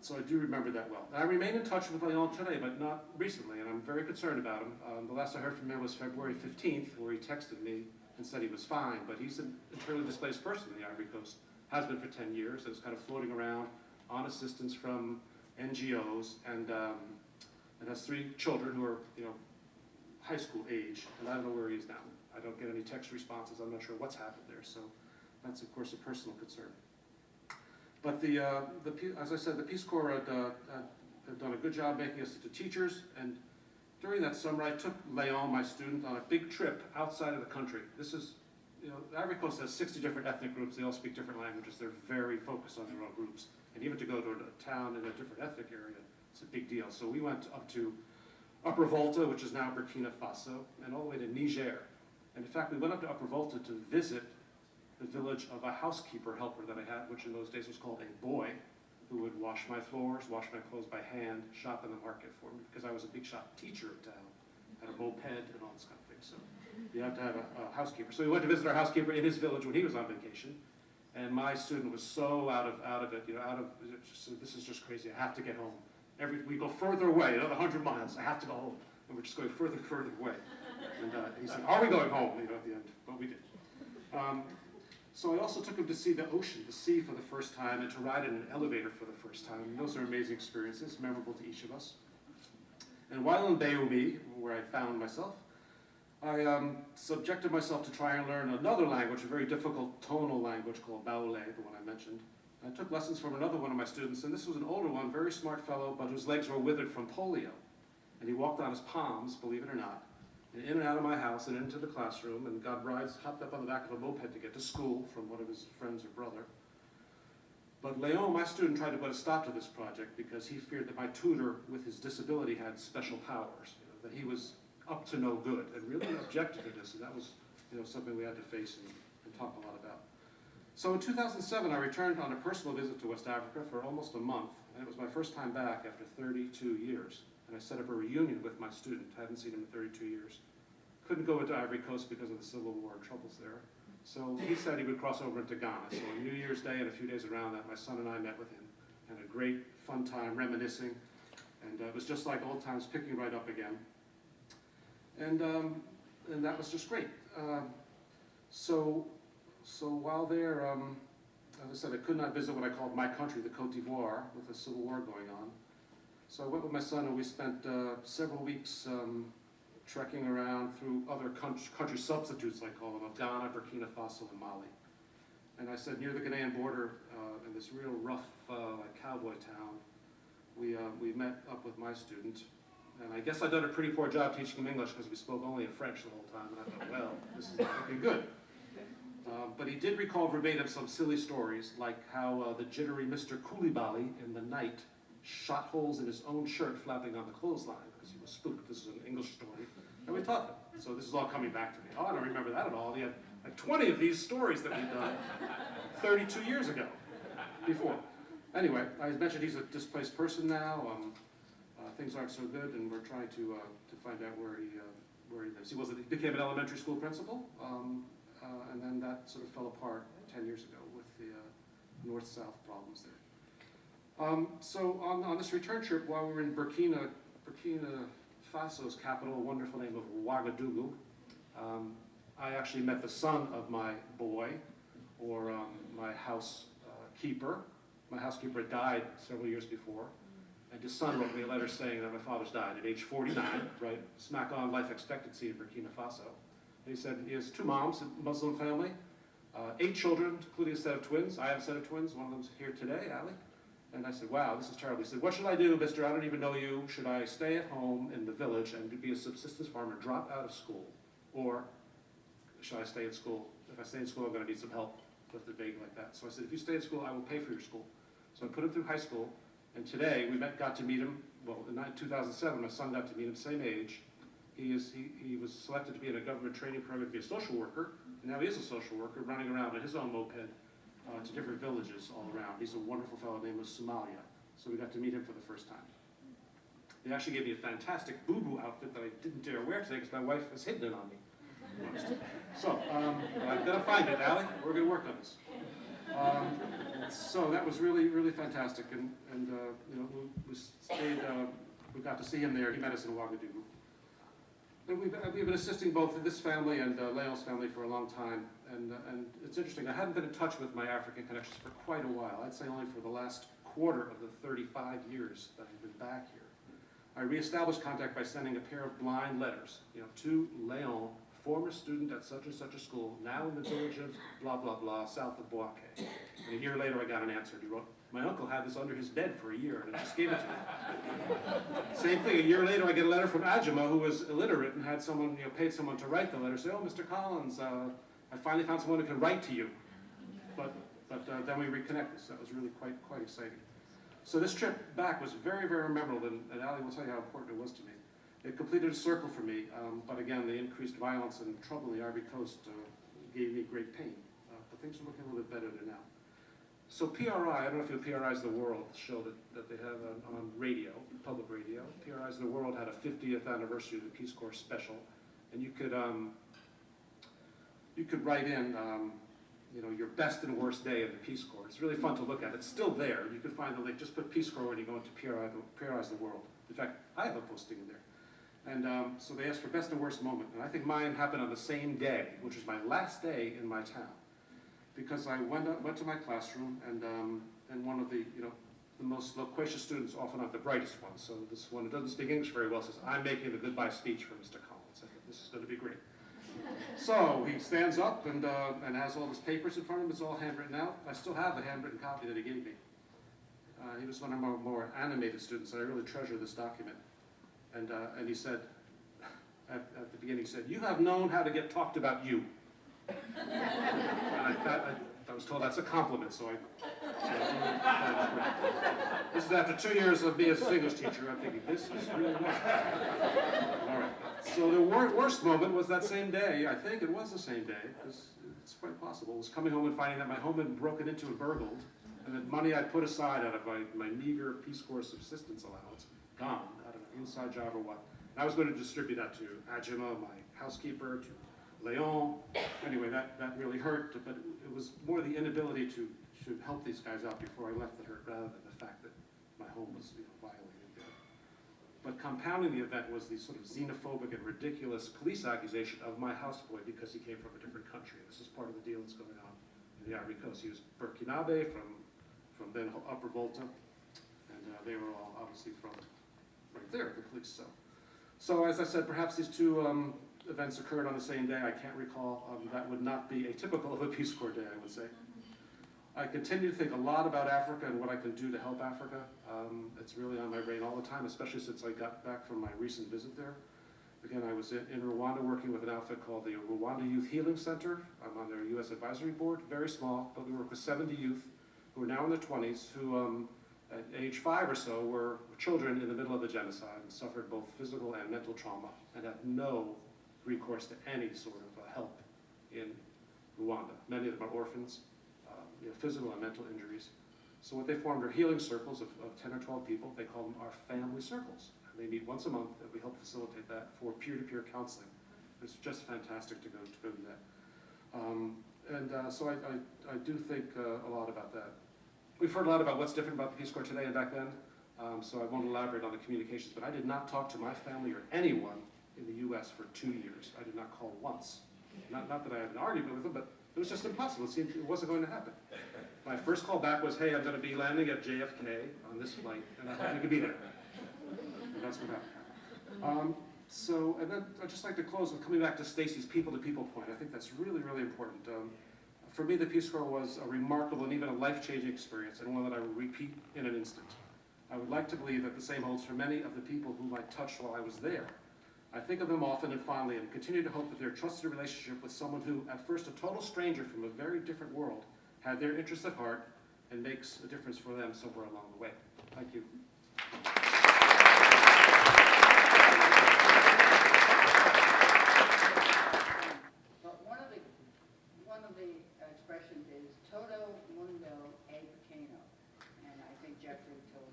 So I do remember that well. And I remain in touch with Leon today, but not recently, and I'm very concerned about him. The last I heard from him was February 15th, where he texted me and said he was fine, but he's an internally displaced person in the Ivory Coast, has been for 10 years, and is kind of floating around on assistance from NGOs, and has 3 children who are, high school age, and I don't know where he is now. I don't get any text responses. I'm not sure what's happened there, so that's, of course, a personal concern. But as I said, the Peace Corps had done a good job making us into teachers, and during that summer, I took Leon, my student, on a big trip outside of the country. This is, the Ivory Coast has 60 different ethnic groups. They all speak different languages. They're very focused on their own groups. And even to go to a town in a different ethnic area, it's a big deal. So we went up to Upper Volta, which is now Burkina Faso, and all the way to Niger. And in fact, we went up to Upper Volta to visit the village of a housekeeper helper that I had, which in those days was called a boy, who would wash my floors, wash my clothes by hand, shop in the market for me, because I was a big shot teacher in town, had a moped and all this kind of thing. So you have to have a housekeeper. So we went to visit our housekeeper in his village when he was on vacation, and my student was so out of it, this is just crazy. I have to get home. We go further away, another 100 miles. I have to go home, and we're just going further and further away. And he said, "Are we going home?" At the end, but we did. So I also took him to see the ocean, the sea for the first time, and to ride in an elevator for the first time. And those are amazing experiences, memorable to each of us. And while in Beoumi, where I found myself, I subjected myself to try and learn another language, a very difficult tonal language called Baoulé, the one I mentioned. I took lessons from another one of my students, and this was an older one, very smart fellow, but whose legs were withered from polio. And he walked on his palms, believe it or not, and in and out of my house and into the classroom, and got rides, hopped up on the back of a moped to get to school from one of his friends or brother. But Leon, my student, tried to put a stop to this project because he feared that my tutor with his disability had special powers, that he was up to no good, and really objected to this, and that was something we had to face and talk a lot about. So in 2007, I returned on a personal visit to West Africa for almost a month, and it was my first time back after 32 years. And I set up a reunion with my student. I hadn't seen him in 32 years. Couldn't go into Ivory Coast because of the Civil War and troubles there. So he said he would cross over into Ghana. So on New Year's Day and a few days around that, my son and I met with him. Had a great, fun time reminiscing. And it was just like old times, picking right up again. And that was just great. So while there, as I said, I could not visit what I called my country, the Côte d'Ivoire, with the Civil War going on. So I went with my son and we spent several weeks trekking around through other country substitutes, I call them, of Ghana, Burkina Faso, and Mali. And I said near the Ghanaian border, in this real rough like cowboy town, we met up with my student. And I guess I'd done a pretty poor job teaching him English because we spoke only in French the whole time. And I thought, well, this is not looking good. But he did recall verbatim some silly stories, like how the jittery Mr. Koulibaly in the night shot holes in his own shirt flapping on the clothesline because he was spooked. This is an English story. And we taught them. So this is all coming back to me. Oh, I don't remember that at all. He had like 20 of these stories that we've done 32 years ago, before. Anyway, I mentioned he's a displaced person now. Things aren't so good, and we're trying to find out where he lives. He became an elementary school principal, and then that sort of fell apart 10 years ago with the north-south problems there. So on this return trip, while we were in Burkina Faso's capital, a wonderful name of Ouagadougou, I actually met the son of my boy, or my housekeeper. My housekeeper died several years before, and his son wrote me a letter saying that my father's died at age 49, right, smack on life expectancy in Burkina Faso. And he said he has 2 moms, a Muslim family, 8 children, including a set of twins. I have a set of twins. One of them's here today, Ali. And I said, wow, this is terrible. He said, what should I do, mister? I don't even know you. Should I stay at home in the village and be a subsistence farmer, drop out of school? Or should I stay in school? If I stay in school, I'm going to need some help with the baby like that. So I said, if you stay in school, I will pay for your school. So I put him through high school. And today, got to meet him, well, in 2007, my son got to meet him, same age. He was selected to be in a government training program to be a social worker, and now he is a social worker, running around on his own moped to different villages all around. He's a wonderful fellow named Somalia, so we got to meet him for the first time. They actually gave me a fantastic boo-boo outfit that I didn't dare wear today because my wife has hidden it on me. So, I've got to find it, Allie. We're going to work on this. So that was really, really fantastic, and you know, we stayed. We got to see him there. He met us in Ouagadougou. And we've been assisting both this family and Leon's family for a long time, and it's interesting. I hadn't been in touch with my African connections for quite a while. I'd say only for the last quarter of the 35 years that I've been back here. I reestablished contact by sending a pair of blind letters, you know, to Leon, former student at such and such a school, now in the village of blah, blah, blah, south of Boaké. And a year later, I got an answer. He wrote, my uncle had this under his bed for a year, and I just gave it to him. Same thing, a year later, I get a letter from Ajima, who was illiterate and had someone, you know, paid someone to write the letter, say, oh, Mr. Collins, I finally found someone who can write to you. But then we reconnected, so that was really quite exciting. So this trip back was very, very memorable, and Ali will tell you how important it was to me. It completed a circle for me, but again, the increased violence and trouble in the Ivory Coast gave me great pain. But things are looking a little bit better there now. So PRI, I don't know if you know PRI's The World show that they have on radio, public radio. PRI's The World had a 50th anniversary of the Peace Corps special, and you could write in, you know, your best and worst day of the Peace Corps. It's really fun to look at. It's still there. You can find the link. Just put Peace Corps when you go into PRI's The World. In fact, I have a posting in there. And so they asked for best and worst moment. And I think mine happened on the same day, which was my last day in my town. Because I went to my classroom, and one of the, you know, the most loquacious students, often not the brightest one, so this one who doesn't speak English very well says, I'm making a goodbye speech for Mr. Collins. I thought, this is going to be great. So he stands up and has all his papers in front of him. It's all handwritten out. I still have the handwritten copy that he gave me. He was one of my more animated students, and I really treasure this document. And he said, at the beginning, he said, you have known how to get talked about you. And I was told that's a compliment, so this is after 2 years of being an English teacher. I'm thinking, this is really good. All right. So the worst moment was that same day. I think it was the same day, because it's quite possible. I was coming home and finding that my home had been broken into and burgled, and the money I put aside out of my meager Peace Corps subsistence allowance, gone. I don't know, inside job or what. And I was going to distribute that to Ajima, my housekeeper, to Leon. Anyway, that really hurt, but it was more the inability to help these guys out before I left that hurt, rather than the fact that my home was, you know, violated. But compounding the event was the sort of xenophobic and ridiculous police accusation of my houseboy because he came from a different country. This is part of the deal that's going on in the Ivory Coast. He was Burkinabe from then Upper Volta, and they were all obviously from right there, the police. So as I said, perhaps these two events occurred on the same day. I can't recall. That would not be atypical of a Peace Corps day, I would say. I continue to think a lot about Africa and what I can do to help Africa. It's really on my brain all the time, especially since I got back from my recent visit there. Again, I was in Rwanda working with an outfit called the Rwanda Youth Healing Center. I'm on their U.S. advisory board, very small, but we work with 70 youth who are now in their 20s, who at age 5 or so were children in the middle of the genocide and suffered both physical and mental trauma and had no recourse to any sort of help in Rwanda. Many of them are orphans. Physical and mental injuries. So what they formed are healing circles of 10 or 12 people. They call them our family circles. And they meet once a month, and we help facilitate that for peer-to-peer counseling. It's just fantastic to go do that. So I do think a lot about that. We've heard a lot about what's different about the Peace Corps today and back then, so I won't elaborate on the communications, but I did not talk to my family or anyone in the U.S. for 2 years. I did not call once. Not that I had an argument with them, but it was just impossible. It wasn't going to happen. My first call back was, hey, I'm going to be landing at JFK on this flight, and I hope you could be there. And that's what happened. And then I'd just like to close with coming back to Stacy's people-to-people point. I think that's really, really important. For me, the Peace Corps was a remarkable and even a life-changing experience, and one that I would repeat in an instant. I would like to believe that the same holds for many of the people whom I touched while I was there. I think of them often and fondly and continue to hope that their trusted relationship with someone who, at first a total stranger from a very different world, had their interests at heart and makes a difference for them somewhere along the way. Thank you. But one of the expressions is toto mundo e pequeño, and I think Jeffrey told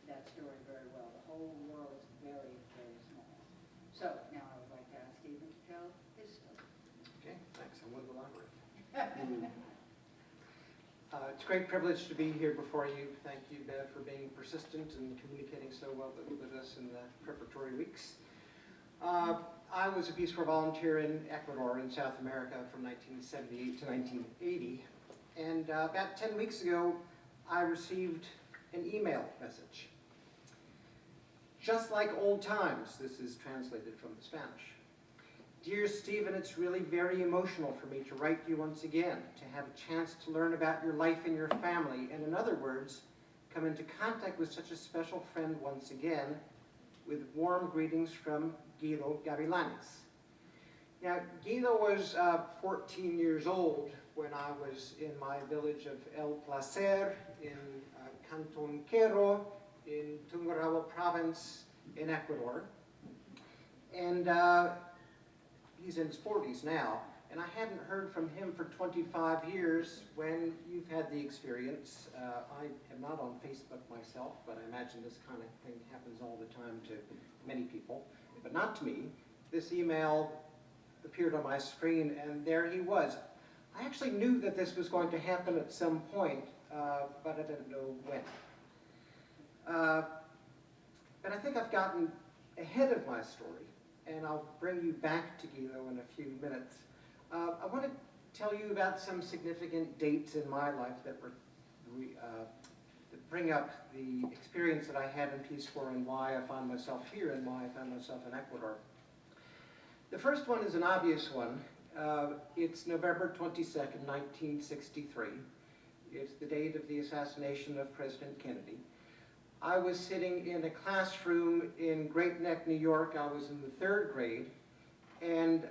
that story very well. The whole world is very, very small. So now I would like to ask Stephen to tell his story. Okay, thanks. I wouldn't elaborate. It's a great privilege to be here before you. Thank you, Bev, for being persistent and communicating so well with us in the preparatory weeks. I was a Peace Corps volunteer in Ecuador in South America from 1978 to 1980. And about 10 weeks ago, I received an email message. Just like old times, this is translated from the Spanish. Dear Stephen, it's really very emotional for me to write you once again, to have a chance to learn about your life and your family, and in other words, come into contact with such a special friend once again, with warm greetings from Guido Gavilanes. Now, Guido was 14 years old when I was in my village of El Placer in Canton Quero in Tungurahua province in Ecuador. And he's in his 40s now, and I hadn't heard from him for 25 years when you've had the experience. I am not on Facebook myself, but I imagine this kind of thing happens all the time to many people, but not to me. This email appeared on my screen, and there he was. I actually knew that this was going to happen at some point, but I didn't know when. But I think I've gotten ahead of my story, and I'll bring you back to Guido in a few minutes. I want to tell you about some significant dates in my life that bring up the experience that I had in Peace Corps and why I found myself here and why I found myself in Ecuador. The first one is an obvious one. It's November 22nd, 1963. It's the date of the assassination of President Kennedy. I was sitting in a classroom in Great Neck, New York. I was in the 3rd grade, and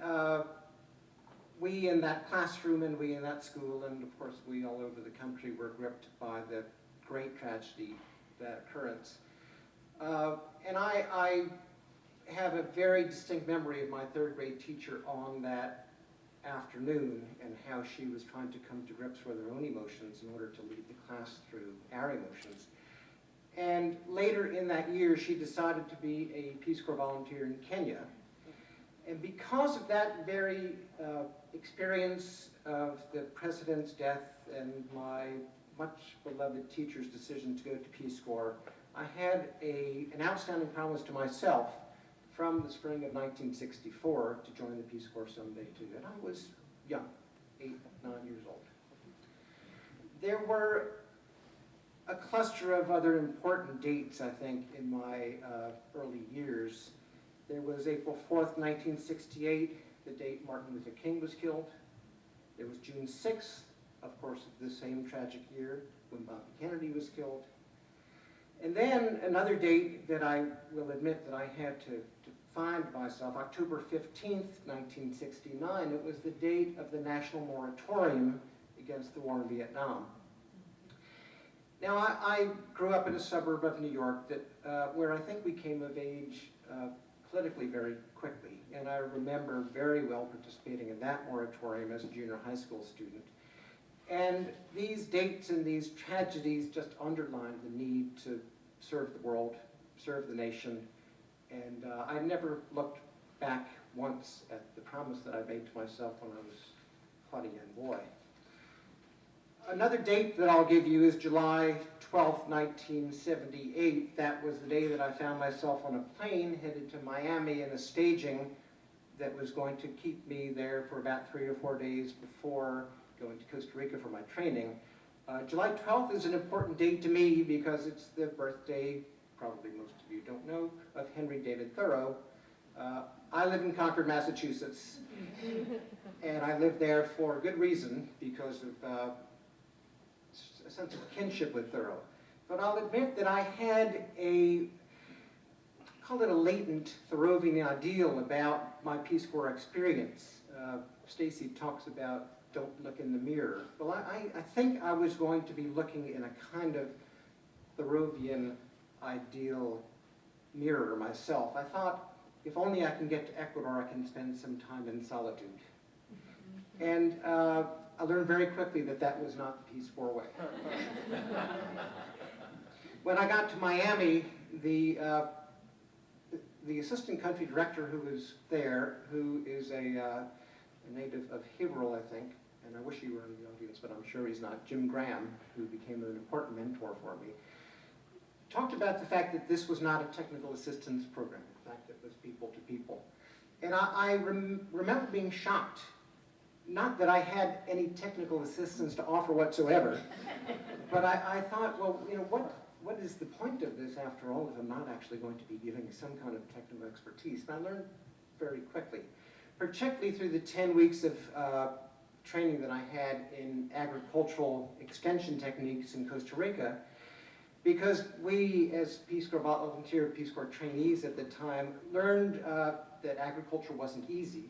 we in that classroom and we in that school, and of course we all over the country, were gripped by the great tragedy, that occurrence. And I have a very distinct memory of my 3rd grade teacher on that afternoon and how she was trying to come to grips with her own emotions in order to lead the class through our emotions. And later in that year, she decided to be a Peace Corps volunteer in Kenya. And because of that very experience of the president's death and my much beloved teacher's decision to go to Peace Corps, I had an outstanding promise to myself from the spring of 1964 to join the Peace Corps someday too. And I was young, 8, 9 years old. There were a cluster of other important dates, I think, in my early years. There was April 4th, 1968, the date Martin Luther King was killed. There was June 6th, of course, of the same tragic year when Bobby Kennedy was killed. And then another date that I will admit that I had to find myself, October 15th, 1969, it was the date of the national moratorium against the war in Vietnam. Now, I grew up in a suburb of New York that, where I think we came of age politically very quickly. And I remember very well participating in that moratorium as a junior high school student. And these dates and these tragedies just underlined the need to serve the world, serve the nation. And I never looked back once at the promise that I made to myself when I was quite a young boy. Another date that I'll give you is July 12th, 1978. That was the day that I found myself on a plane headed to Miami in a staging that was going to keep me there for about 3 or 4 days before going to Costa Rica for my training. July 12th is an important date to me because it's the birthday, probably most of you don't know, of Henry David Thoreau. I live in Concord, Massachusetts, and I live there for a good reason because of a sense of kinship with Thoreau. But I'll admit that I had call it a latent Thoreauvian ideal about my Peace Corps experience. Stacy talks about don't look in the mirror. Well, I think I was going to be looking in a kind of Thoreauvian ideal mirror myself. I thought, if only I can get to Ecuador, I can spend some time in solitude. And I learned very quickly that that was not the Peace Corps way. When I got to Miami, the assistant country director who was there, who is a native of Haverhill, I think, and I wish he were in the audience, but I'm sure he's not, Jim Graham, who became an important mentor for me, talked about the fact that this was not a technical assistance program. In fact, it was people to people. And I remember being shocked. Not that I had any technical assistance to offer whatsoever, but I thought, well, you know, what is the point of this after all if I'm not actually going to be giving some kind of technical expertise? And I learned very quickly, particularly through the 10 weeks of training that I had in agricultural extension techniques in Costa Rica, because we, as Peace Corps volunteer Peace Corps trainees at the time, learned that agriculture wasn't easy.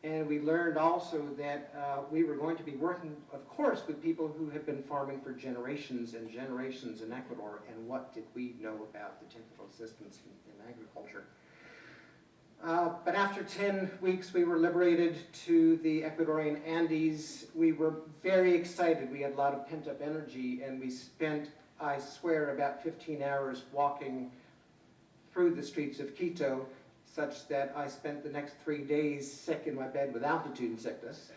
And we learned also that we were going to be working, of course, with people who had been farming for generations and generations in Ecuador, and what did we know about the technical assistance in agriculture. But after 10 weeks, we were liberated to the Ecuadorian Andes. We were very excited. We had a lot of pent-up energy, and we spent, I swear, about 15 hours walking through the streets of Quito, such that I spent the next 3 days sick in my bed with altitude sickness.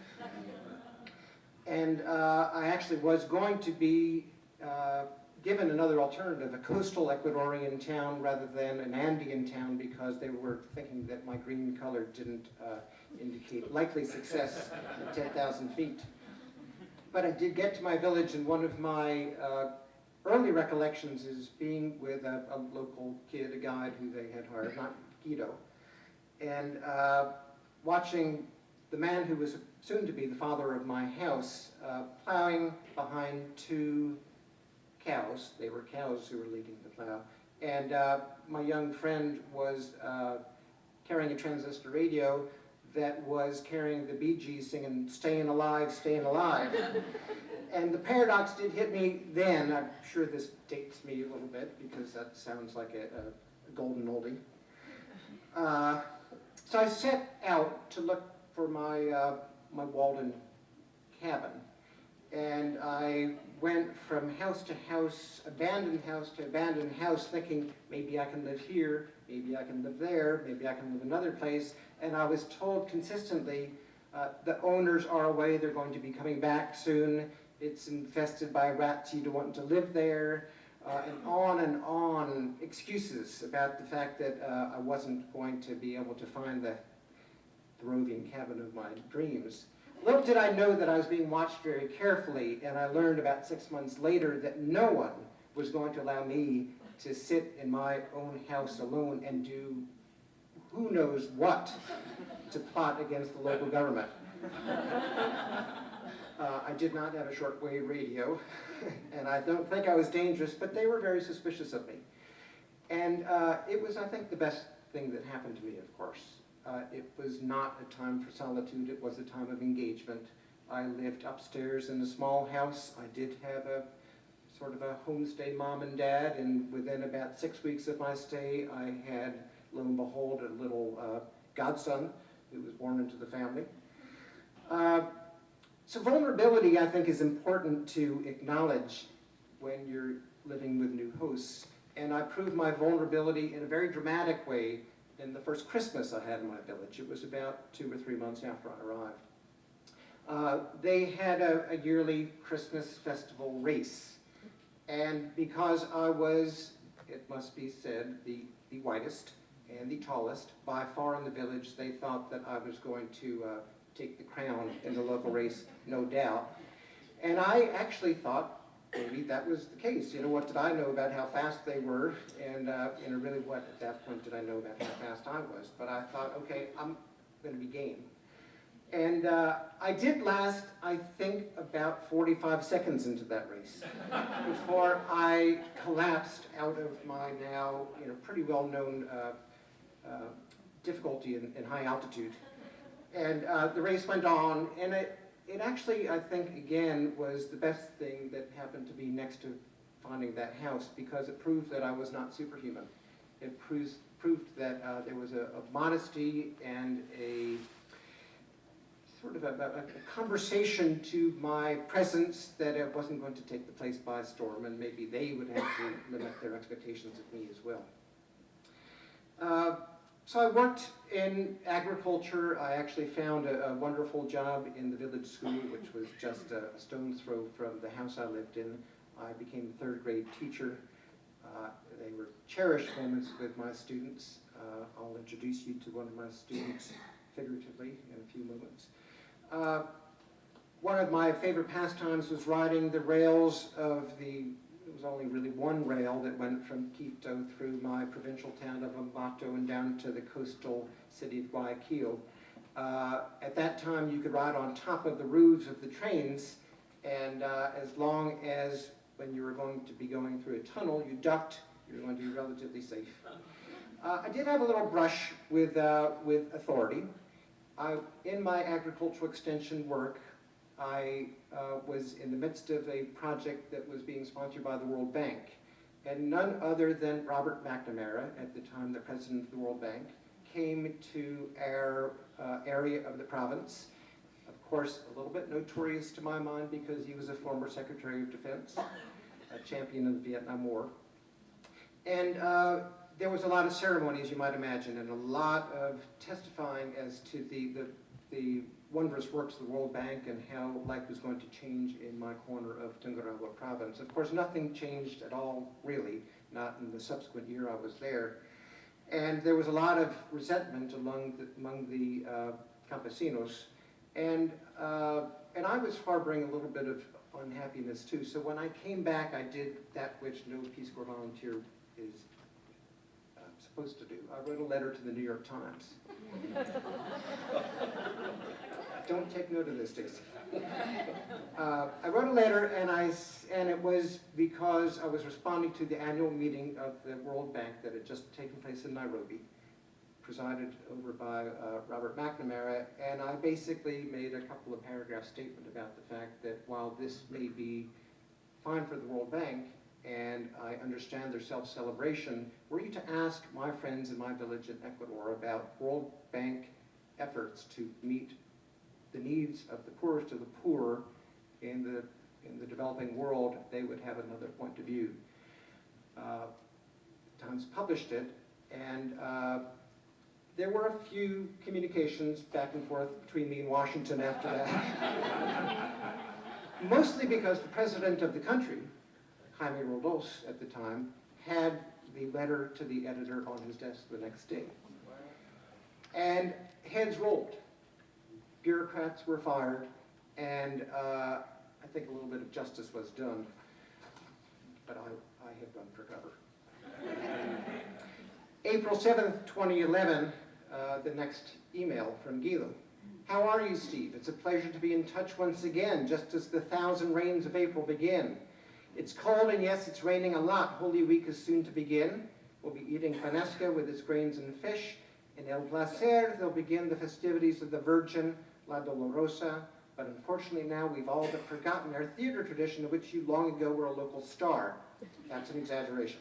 And I actually was going to be given another alternative, a coastal Ecuadorian town rather than an Andean town, because they were thinking that my green color didn't indicate likely success at 10,000 feet. But I did get to my village, and one of my early recollections is being with a local kid, a guide who they had hired, not Guido, and watching the man who was soon to be the father of my house plowing behind 2 cows. They were cows who were leading the plow. And my young friend was carrying a transistor radio that was carrying the Bee Gees singing, "Staying Alive, Staying Alive." And the paradox did hit me then. I'm sure this dates me a little bit because that sounds like a golden oldie. So I set out to look for my Walden cabin. And I went from house to house, abandoned house to abandoned house, thinking maybe I can live here, maybe I can live there, maybe I can live another place. And I was told consistently, the owners are away, they're going to be coming back soon. It's infested by rats, you don't want to live there. and on excuses about the fact that I wasn't going to be able to find the roving cabin of my dreams. Little did I know that I was being watched very carefully, and I learned about 6 months later that no one was going to allow me to sit in my own house alone and do who knows what to plot against the local government. I did not have a shortwave radio, and I don't think I was dangerous, but they were very suspicious of me. And it was, I think, the best thing that happened to me, of course. It was not a time for solitude, it was a time of engagement. I lived upstairs in a small house. I did have a sort of a homestay mom and dad, and within about 6 weeks of my stay, I had, lo and behold, a little godson who was born into the family. So vulnerability, I think, is important to acknowledge when you're living with new hosts. And I proved my vulnerability in a very dramatic way in the first Christmas I had in my village. It was about 2 or 3 months after I arrived. They had a yearly Christmas festival race. And because I was, it must be said, the whitest and the tallest by far in the village, they thought that I was going to take the crown in the local race, no doubt. And I actually thought maybe that was the case. You know, what did I know about how fast they were? And really what at that point did I know about how fast I was? But I thought, okay, I'm going to be game. And I did last, I think, about 45 seconds into that race before I collapsed out of my now, pretty well-known difficulty in high altitude. And the race went on, and it actually, I think, again, was the best thing that happened to me next to finding that house, because it proved that I was not superhuman. It proved that there was a modesty and a sort of a conversation to my presence, that it wasn't going to take the place by storm, and maybe they would have to limit their expectations of me as well. So I worked in agriculture. I actually found a wonderful job in the village school, which was just a stone's throw from the house I lived in. I became a 3rd grade teacher. They were cherished moments with my students. I'll introduce you to one of my students figuratively in a few moments. One of my favorite pastimes was riding the rails of it was only really one rail that went from Quito through my provincial town of Ambato and down to the coastal city of Guayaquil. At that time, you could ride on top of the roofs of the trains, and as long as when you were going to be going through a tunnel, you ducked, you were going to be relatively safe. I did have a little brush with authority. In my agricultural extension work, I was in the midst of a project that was being sponsored by the World Bank, and none other than Robert McNamara, at the time the president of the World Bank, came to our area of the province. Of course, a little bit notorious to my mind because he was a former Secretary of Defense, a champion of the Vietnam War. And there was a lot of ceremony, as you might imagine, and a lot of testifying as to the wondrous works of the World Bank and how life was going to change in my corner of Tungurahua province. Of course, nothing changed at all, really, not in the subsequent year I was there. And there was a lot of resentment among the campesinos, and I was harboring a little bit of unhappiness too. So when I came back, I did that which no Peace Corps volunteer is supposed to do. I wrote a letter to the New York Times. Don't take note of this, Stacy. I wrote a letter, and it was because I was responding to the annual meeting of the World Bank that had just taken place in Nairobi, presided over by Robert McNamara, and I basically made a couple of paragraph statement about the fact that while this may be fine for the World Bank, and I understand their self-celebration, were you to ask my friends in my village in Ecuador about World Bank efforts to meet the needs of the poorest of the poor in the developing world, they would have another point of view. Times published it, and there were a few communications back and forth between me and Washington after that. Mostly because the president of the country, Jaime Roldos at the time, had the letter to the editor on his desk the next day. And heads rolled. Bureaucrats were fired, and I think a little bit of justice was done, but I have run for cover. April 7th, 2011, the next email from Guido. How are you, Steve? It's a pleasure to be in touch once again, just as the 1,000 rains of April begin. It's cold, and yes, it's raining a lot. Holy Week is soon to begin. We'll be eating panesca with its grains and fish. In El Placer, they'll begin the festivities of the Virgin, La Dolorosa. But unfortunately now we've all but forgotten our theater tradition, of which you long ago were a local star. That's an exaggeration.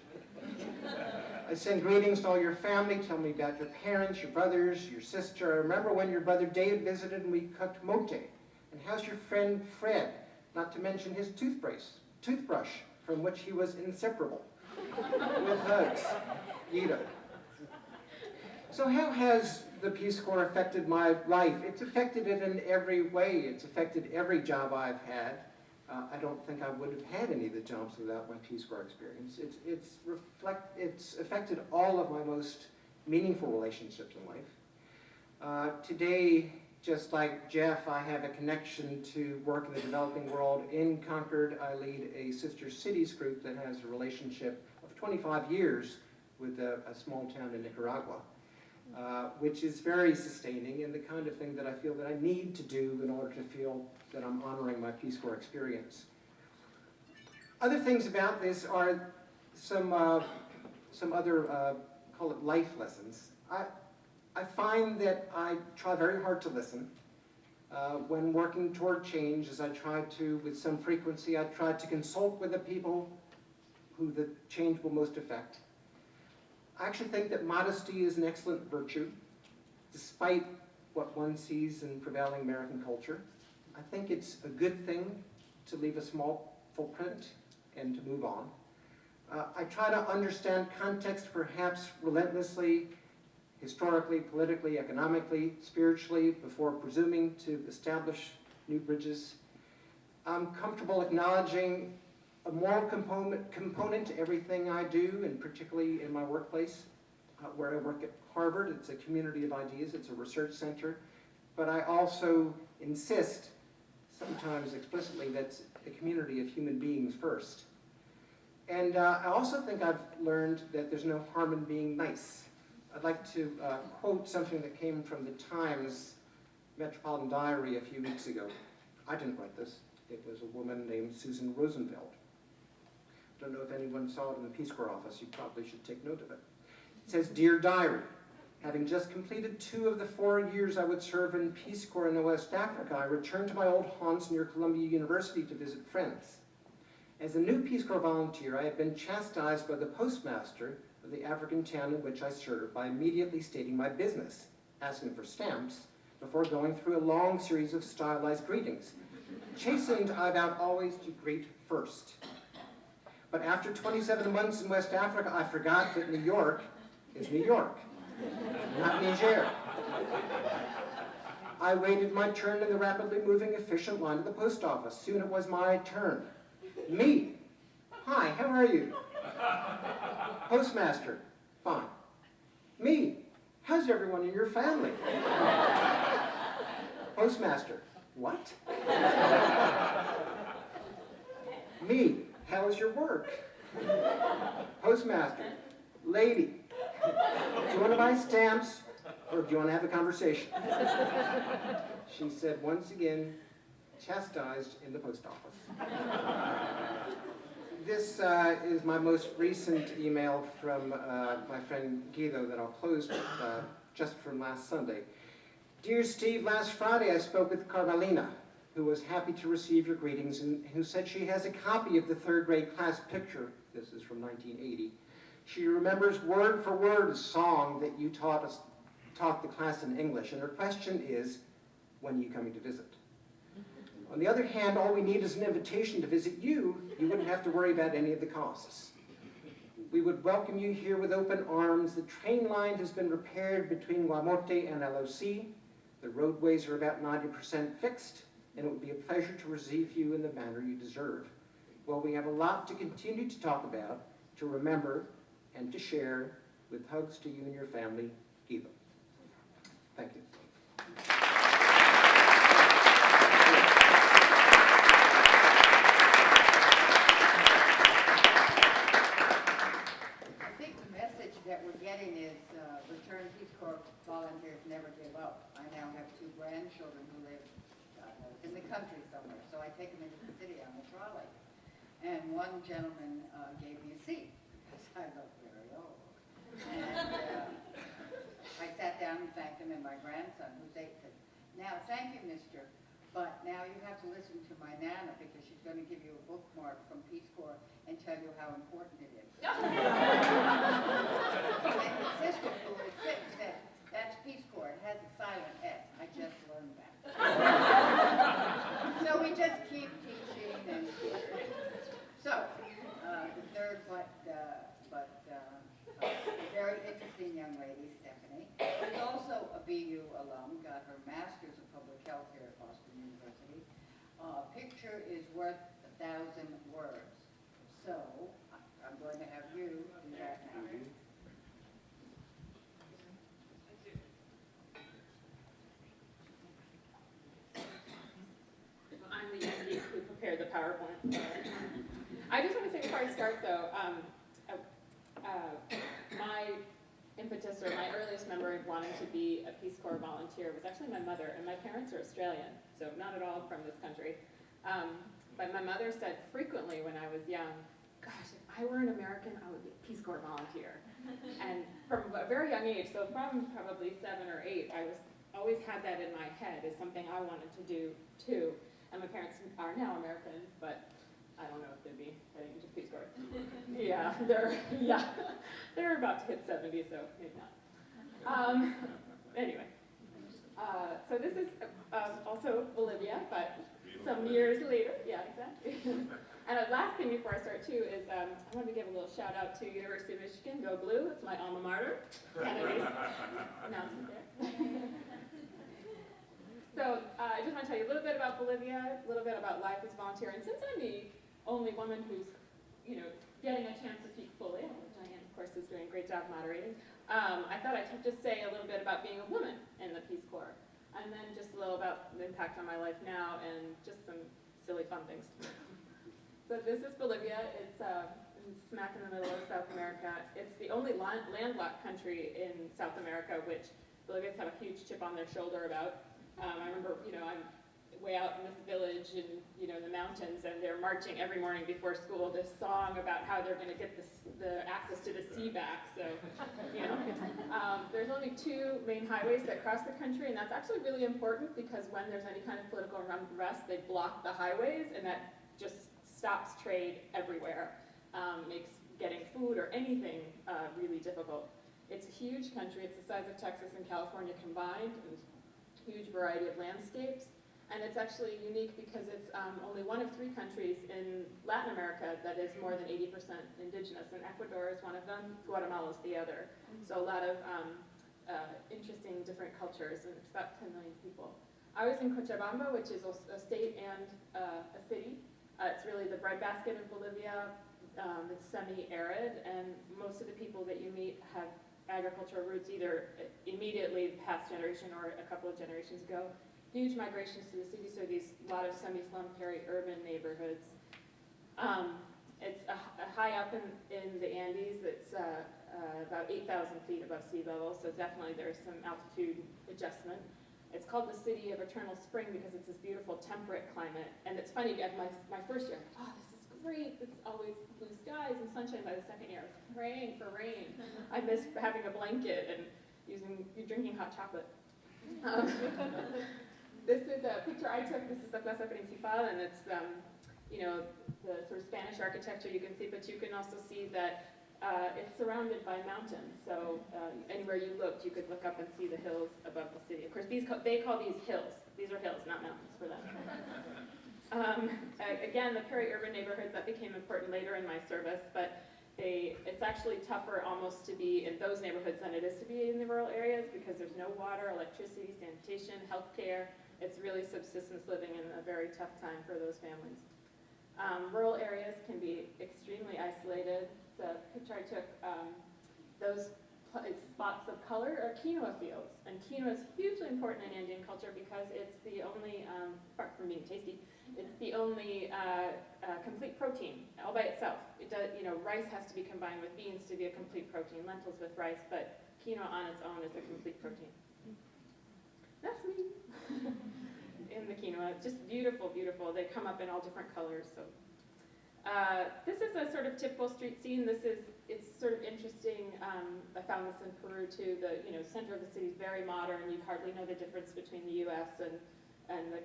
I send greetings to all your family. Tell me about your parents, your brothers, your sister. I remember when your brother David visited and we cooked mote. And how's your friend Fred? Not to mention his toothbrush, from which he was inseparable. With hugs, Guido. So how has the Peace Corps affected my life? It's affected it in every way. It's affected every job I've had. I don't think I would have had any of the jobs without my Peace Corps experience. It's affected all of my most meaningful relationships in life. Today, just like Jeff, I have a connection to work in the developing world. In Concord, I lead a sister cities group that has a relationship of 25 years with a small town in Nicaragua, which is very sustaining and the kind of thing that I feel that I need to do in order to feel that I'm honoring my Peace Corps experience. Other things about this are some other, call it life lessons. I find that I try very hard to listen. When working toward change, as I try to, with some frequency, I try to consult with the people who the change will most affect. I actually think that modesty is an excellent virtue, despite what one sees in prevailing American culture. I think it's a good thing to leave a small footprint and to move on. I try to understand context perhaps relentlessly, historically, politically, economically, spiritually, before presuming to establish new bridges. I'm comfortable acknowledging a moral component to everything I do, and particularly in my workplace, where I work at Harvard. It's a community of ideas, it's a research center, but I also insist, sometimes explicitly, that's a community of human beings first. And I also think I've learned that there's no harm in being nice. I'd like to quote something that came from the Times Metropolitan Diary a few weeks ago. I didn't write this. It was a woman named Susan Rosenfeld. I don't know if anyone saw it in the Peace Corps office. You probably should take note of it. It says, "Dear Diary, having just completed 2 of the 4 years I would serve in Peace Corps in West Africa, I returned to my old haunts near Columbia University to visit friends. As a new Peace Corps volunteer, I had been chastised by the postmaster of the African town in which I served by immediately stating my business, asking for stamps, before going through a long series of stylized greetings. Chastened, I vowed always to greet first. But after 27 months in West Africa, I forgot that New York is New York, not Niger. I waited my turn in the rapidly moving, efficient line at the post office. Soon it was my turn. Me. Hi, how are you? Postmaster. Fine. Me. How's everyone in your family? Postmaster. What? Me. How is your work? Postmaster. Lady. Do you want to buy stamps or do you want to have a conversation? She said once again, chastised in the post office. This is my most recent email from my friend Guido that I'll close with, just from last Sunday. Dear Steve, last Friday I spoke with Carmelina, who was happy to receive your greetings and who said she has a copy of the 3rd grade class picture. This is from 1980. She remembers word for word a song that you taught the class in English, and her question is, when are you coming to visit? On the other hand, all we need is an invitation to visit you. You wouldn't have to worry about any of the costs. We would welcome you here with open arms. The train line has been repaired between Guamote and LOC. The roadways are about 90% fixed, and it would be a pleasure to receive you in the manner you deserve. Well, we have a lot to continue to talk about, to remember, and to share. With hugs to you and your family, Eva. Thank you. I think the message that we're getting is return Peace Corps volunteers never give up. I now have 2 grandchildren who live in the country somewhere, so I take them into the city on the trolley. And one gentleman gave me a seat because I look very old. And I sat down and thanked him, and my grandson, who's 8, said, "Now, thank you, mister, but now you have to listen to my Nana because she's going to give you a bookmark from Peace Corps and tell you how important it is." And his sister, who was 6, said, "That's Peace Corps. It has a silent S. I just learned that." So we just keep teaching and teaching. So, the third very interesting young lady, Stephanie, is also a BU alum, got her Master's of Public Health here at Boston University. Picture is worth 1,000 words. So, I'm going to have you do that now. I'm the MD who prepared the PowerPoint. I just want to say before I start, though, my impetus or my earliest memory of wanting to be a Peace Corps volunteer was actually my mother, and my parents are Australian, so not at all from this country. But my mother said frequently when I was young, "Gosh, if I were an American, I would be a Peace Corps volunteer." And from a very young age, so from probably 7 or 8, I was always had that in my head as something I wanted to do too. And my parents are now Americans, but I don't know if they'd be heading into Peace Corps. They're about to hit 70, so maybe not. Anyway, so this is also Bolivia, but some years later. Yeah, exactly. And the last thing before I start too is I want to give a little shout out to University of Michigan, Go Blue. It's my alma mater. Kennedy's announcement there. So I just want to tell you a little bit about Bolivia, a little bit about life as a volunteer. And since I'm the only woman who's, getting a chance to speak fully, which Diane, of course, is doing a great job moderating, I thought I'd just say a little bit about being a woman in the Peace Corps, and then just a little about the impact on my life now, and just some silly fun things. So this is Bolivia. It's smack in the middle of South America. It's the only landlocked country in South America, which Bolivians have a huge chip on their shoulder about. I remember, I'm way out in this village in, the mountains, and they're marching every morning before school this song about how they're going to get the access to the sea back. So, there's only 2 main highways that cross the country, and that's actually really important because when there's any kind of political unrest, they block the highways, and that just stops trade everywhere, makes getting food or anything really difficult. It's a huge country. It's the size of Texas and California combined, and huge variety of landscapes. And it's actually unique because it's only one of 3 countries in Latin America that is more than 80% indigenous, and Ecuador is one of them, Guatemala is the other. So a lot of interesting different cultures, and it's about 10 million people. I was in Cochabamba, which is a state and a city. It's really the breadbasket of Bolivia. It's semi-arid, and most of the people that you meet have agricultural roots either immediately past generation or a couple of generations ago. Huge migrations to the city, so these lot of semi-slum, peri-urban neighborhoods. It's high up in the Andes. It's about 8,000 feet above sea level, so definitely there's some altitude adjustment. It's called the City of Eternal Spring because it's this beautiful temperate climate. And it's funny, at my first year, this is great. It's always blue skies and sunshine. By the second year, I was praying for rain. I miss having a blanket and drinking hot chocolate. This is a picture I took. This is the Plaza Principal, and it's the sort of Spanish architecture you can see, but you can also see that it's surrounded by mountains. So anywhere you looked, you could look up and see the hills above the city. Of course, they call these hills. These are hills, not mountains for them. Again, the peri-urban neighborhoods, that became important later in my service, but it's actually tougher almost to be in those neighborhoods than it is to be in the rural areas because there's no water, electricity, sanitation, healthcare. It's really subsistence living and a very tough time for those families. Rural areas can be extremely isolated. The picture I took, those spots of color are quinoa fields. And quinoa is hugely important in Indian culture because it's the only, apart from being tasty, it's the only complete protein all by itself. It does, rice has to be combined with beans to be a complete protein, lentils with rice, but quinoa on its own is a complete protein. That's me. In the quinoa, it's just beautiful, beautiful. They come up in all different colors. So this is a sort of typical street scene. It's sort of interesting. I found this in Peru too. The center of the city is very modern. You hardly know the difference between the U.S. and the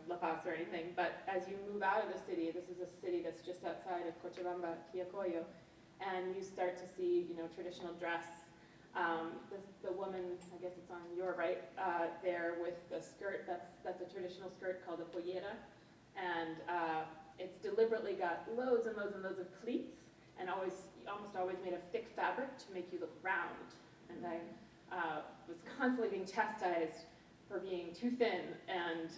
La Paz or anything. But as you move out of the city, this is a city that's just outside of Cochabamba, Quillacollo, and you start to see traditional dress. The woman, I guess it's on your right, there with the skirt, that's a traditional skirt called a pollera, and it's deliberately got loads and loads and loads of pleats, and almost always made of thick fabric to make you look round. And I was constantly being chastised for being too thin, and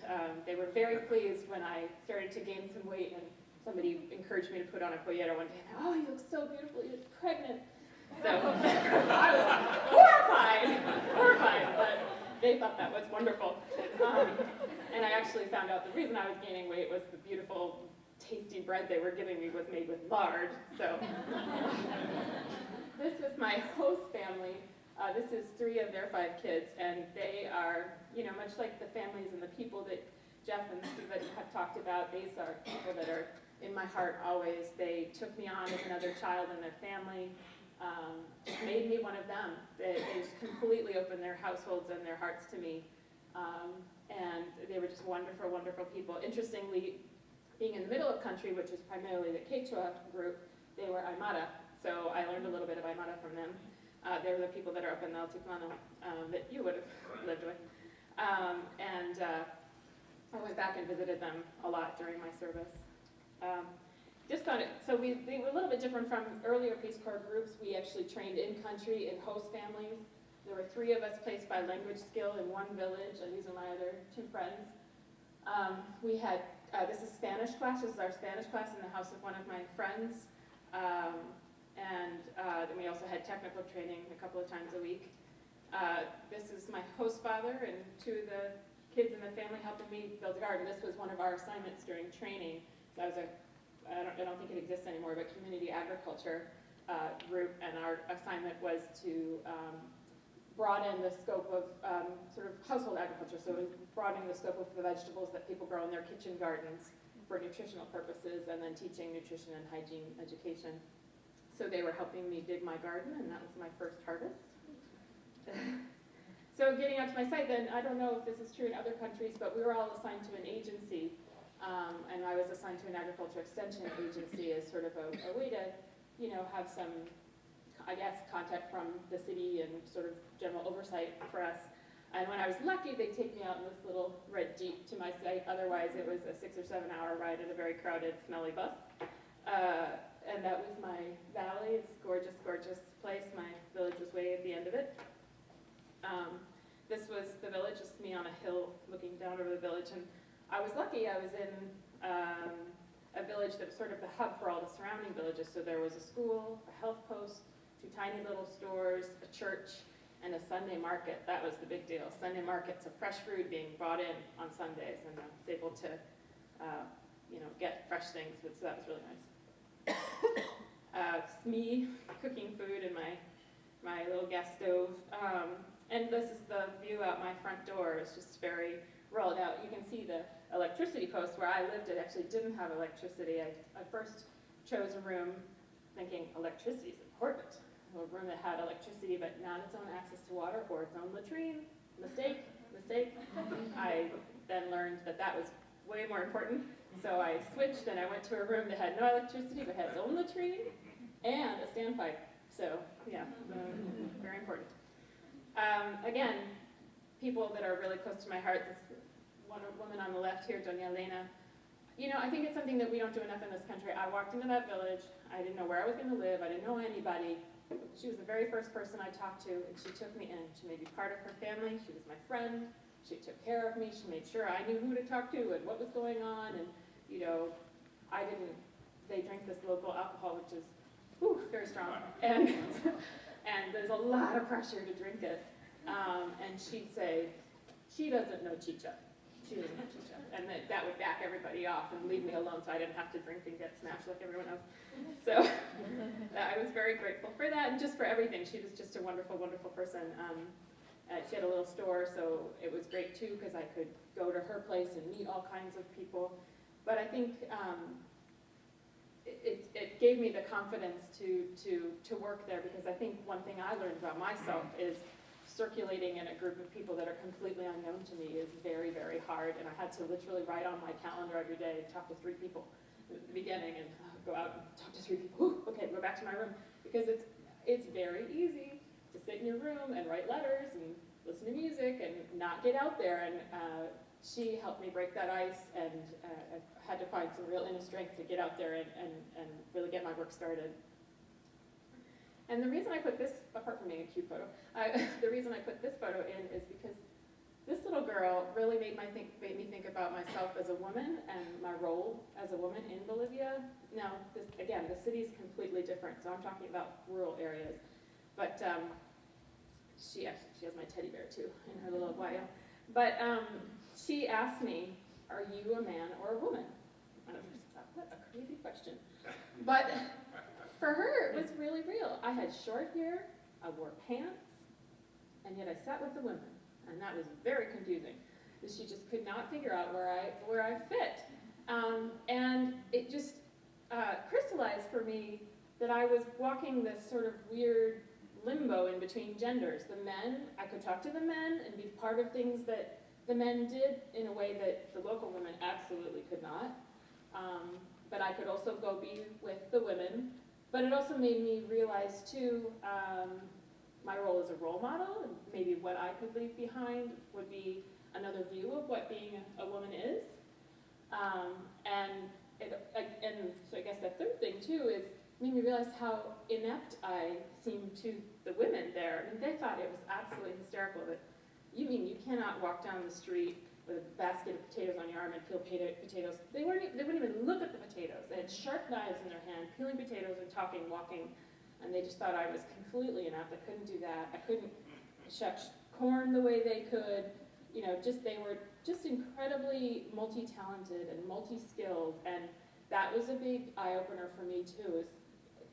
they were very pleased when I started to gain some weight, and somebody encouraged me to put on a pollera one day. Oh, you look so beautiful, you look pregnant. So I was horrified, but they thought that was wonderful. And I actually found out the reason I was gaining weight was the beautiful, tasty bread they were giving me was made with lard. So this was my host family. This is 3 of their 5 kids, and they are, much like the families and the people that Jeff and Stephen have talked about, these are people that are in my heart always. They took me on as another child in their family. Just made me one of them. They just completely opened their households and their hearts to me. And they were just wonderful, wonderful people. Interestingly, being in the middle of country, which is primarily the Quechua group, they were Aymara. So I learned a little bit of Aymara from them. They're the people that are up in the Altiplano that you would have lived with. And I went back and visited them a lot during my service. Just thought it, so they were a little bit different from earlier Peace Corps groups. We actually trained in country in host families. There were 3 of us placed by language skill in one village, and these are my other 2 friends. We had, this is Spanish class. This is our Spanish class in the house of one of my friends. And then we also had technical training a couple of times a week. This is my host father and 2 of the kids in the family helping me build a garden. This was one of our assignments during training. So I don't think it exists anymore, but community agriculture group, and our assignment was to broaden the scope of sort of household agriculture. So it was broadening the scope of the vegetables that people grow in their kitchen gardens for nutritional purposes, and then teaching nutrition and hygiene education. So they were helping me dig my garden, and that was my first harvest. So getting out to my site then, I don't know if this is true in other countries, but we were all assigned to an agency. And I was assigned to an agriculture extension agency as sort of a way to, have some, I guess, contact from the city and sort of general oversight for us. And when I was lucky, they'd take me out in this little red Jeep to my site. Otherwise, it was a 6 or 7 hour ride in a very crowded, smelly bus. And that was my valley. It's a gorgeous, gorgeous place. My village was way at the end of it. This was the village, just me on a hill looking down over the village. And I was lucky. I was in a village that was sort of the hub for all the surrounding villages. So there was a school, a health post, 2 tiny little stores, a church, and a Sunday market. That was the big deal. Sunday markets of fresh food being brought in on Sundays, and I was able to, get fresh things. So that was really nice. It's me cooking food in my little gas stove. And this is the view out my front door. It's just very rural. Now you can see the electricity post where I lived. It actually didn't have electricity. I first chose a room thinking electricity is important. A room that had electricity but not its own access to water or its own latrine. Mistake. I then learned that was way more important. So I switched and I went to a room that had no electricity but had its own latrine and a standpipe. So yeah, very important. Again, people that are really close to my heart. This woman on the left here, Doña Elena. I think it's something that we don't do enough in this country. I walked into that village. I didn't know where I was going to live. I didn't know anybody. She was the very first person I talked to, and she took me in. She made me part of her family. She was my friend. She took care of me. She made sure I knew who to talk to and what was going on. And, they drink this local alcohol, which is, whew, very strong, and, and there's a lot of pressure to drink it. And she'd say, she doesn't know chicha. She doesn't know chicha. And that would back everybody off and leave me alone so I didn't have to drink and get smashed like everyone else. So I was very grateful for that and just for everything. She was just a wonderful, wonderful person. She had a little store, so it was great too because I could go to her place and meet all kinds of people. But I think it gave me the confidence to work there because I think one thing I learned about myself is circulating in a group of people that are completely unknown to me is very, very hard. And I had to literally write on my calendar every day, talk to 3 people at the beginning and go out and talk to 3 people. Whew, okay, go back to my room. Because it's very easy to sit in your room and write letters and listen to music and not get out there. And she helped me break that ice and I had to find some real inner strength to get out there and really get my work started. And the reason I put this, apart from being a cute photo, the reason I put this photo in is because this little girl really made me think about myself as a woman and my role as a woman in Bolivia. Now, again, the city is completely different, so I'm talking about rural areas. But she has my teddy bear too in her little bio. But she asked me, "Are you a man or a woman?" And I first thought, what a crazy question. But for her, it was really real. I had short hair, I wore pants, and yet I sat with the women, and that was very confusing. She just could not figure out where I fit, and it just crystallized for me that I was walking this sort of weird limbo in between genders. The men, I could talk to the men and be part of things that the men did in a way that the local women absolutely could not. But I could also go be with the women. But it also made me realize, too, my role as a role model, and maybe what I could leave behind would be another view of what being a woman is. And so I guess the third thing, too, is made me realize how inept I seemed to the women there. I mean, they thought it was absolutely hysterical that, you mean you cannot walk down the street with a basket of potatoes on your arm and peel potatoes. They wouldn't even look at the potatoes. They had sharp knives in their hand, peeling potatoes and talking, walking, and they just thought I was completely inept. I couldn't do that. I couldn't shuck corn the way they could. You know, they were just incredibly multi-talented and multi-skilled, and that was a big eye-opener for me too. Is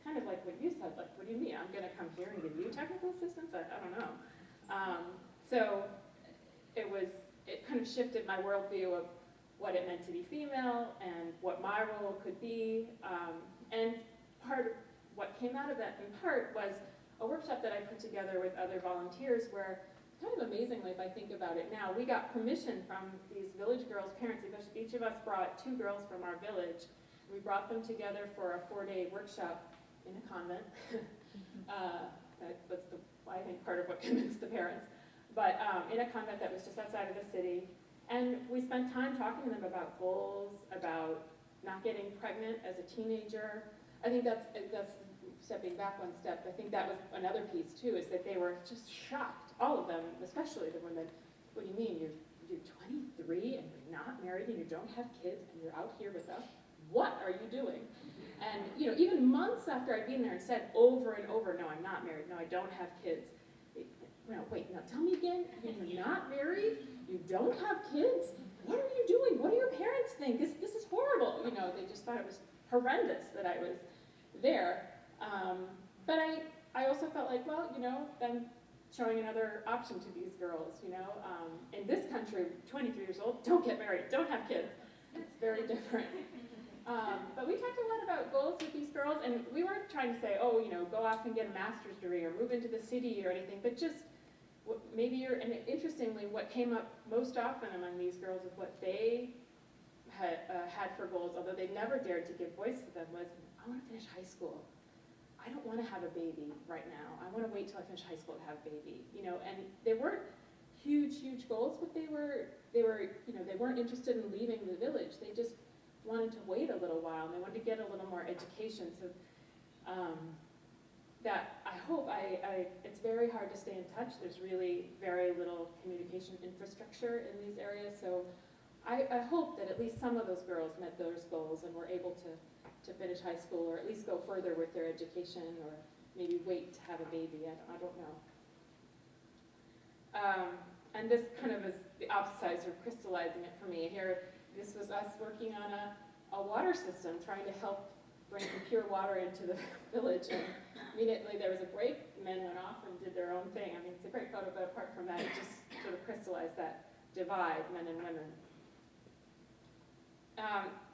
kind of like what you said, like, what do you mean? I'm going to come here and give you technical assistance? I don't know. So it kind of shifted my worldview of what it meant to be female and what my role could be. And part of what came out of that, in part, was a workshop that I put together with other volunteers where, kind of amazingly, if I think about it now, we got permission from these village girls' parents. Each of us brought 2 girls from our village. We brought them together for a 4-day workshop in a convent. That's I think part of what convinced the parents. But in a convent that was just outside of the city. And we spent time talking to them about goals, about not getting pregnant as a teenager. I think that's stepping back one step. I think that was another piece too, is that they were just shocked, all of them, especially the women. What do you mean, you're 23 and you're not married and you don't have kids and you're out here with us? What are you doing? And you know, even months after I'd been there and said over and over, no, I'm not married, no, I don't have kids. No, wait, now tell me again, you're not married, you don't have kids, what are you doing? What do your parents think? This is horrible. You know, they just thought it was horrendous that I was there. But I also felt like, well, you know, I'm showing another option to these girls, you know. In this country, 23 years old, don't get married, don't have kids. It's very different. But we talked a lot about goals with these girls, and we weren't trying to say, oh, you know, go off and get a master's degree or move into the city or anything, but just and interestingly, what came up most often among these girls of what they had for goals, although they never dared to give voice to them, was, I want to finish high school. I don't want to have a baby right now. I want to wait till I finish high school to have a baby. You know, and they weren't huge goals, but they were, you know, they weren't interested in leaving the village. They just wanted to wait a little while, and they wanted to get a little more education. So that I hope it's very hard to stay in touch. There's really very little communication infrastructure in these areas. So I hope that at least some of those girls met those goals and were able to finish high school, or at least go further with their education, or maybe wait to have a baby, I don't know. And this kind of is the opposite side, sort of crystallizing it for me. Here, this was us working on a water system, trying to help bring pure water into the village, and immediately there was a break, men went off and did their own thing. I mean, it's a great photo, but apart from that, it just sort of crystallized that divide, men and women.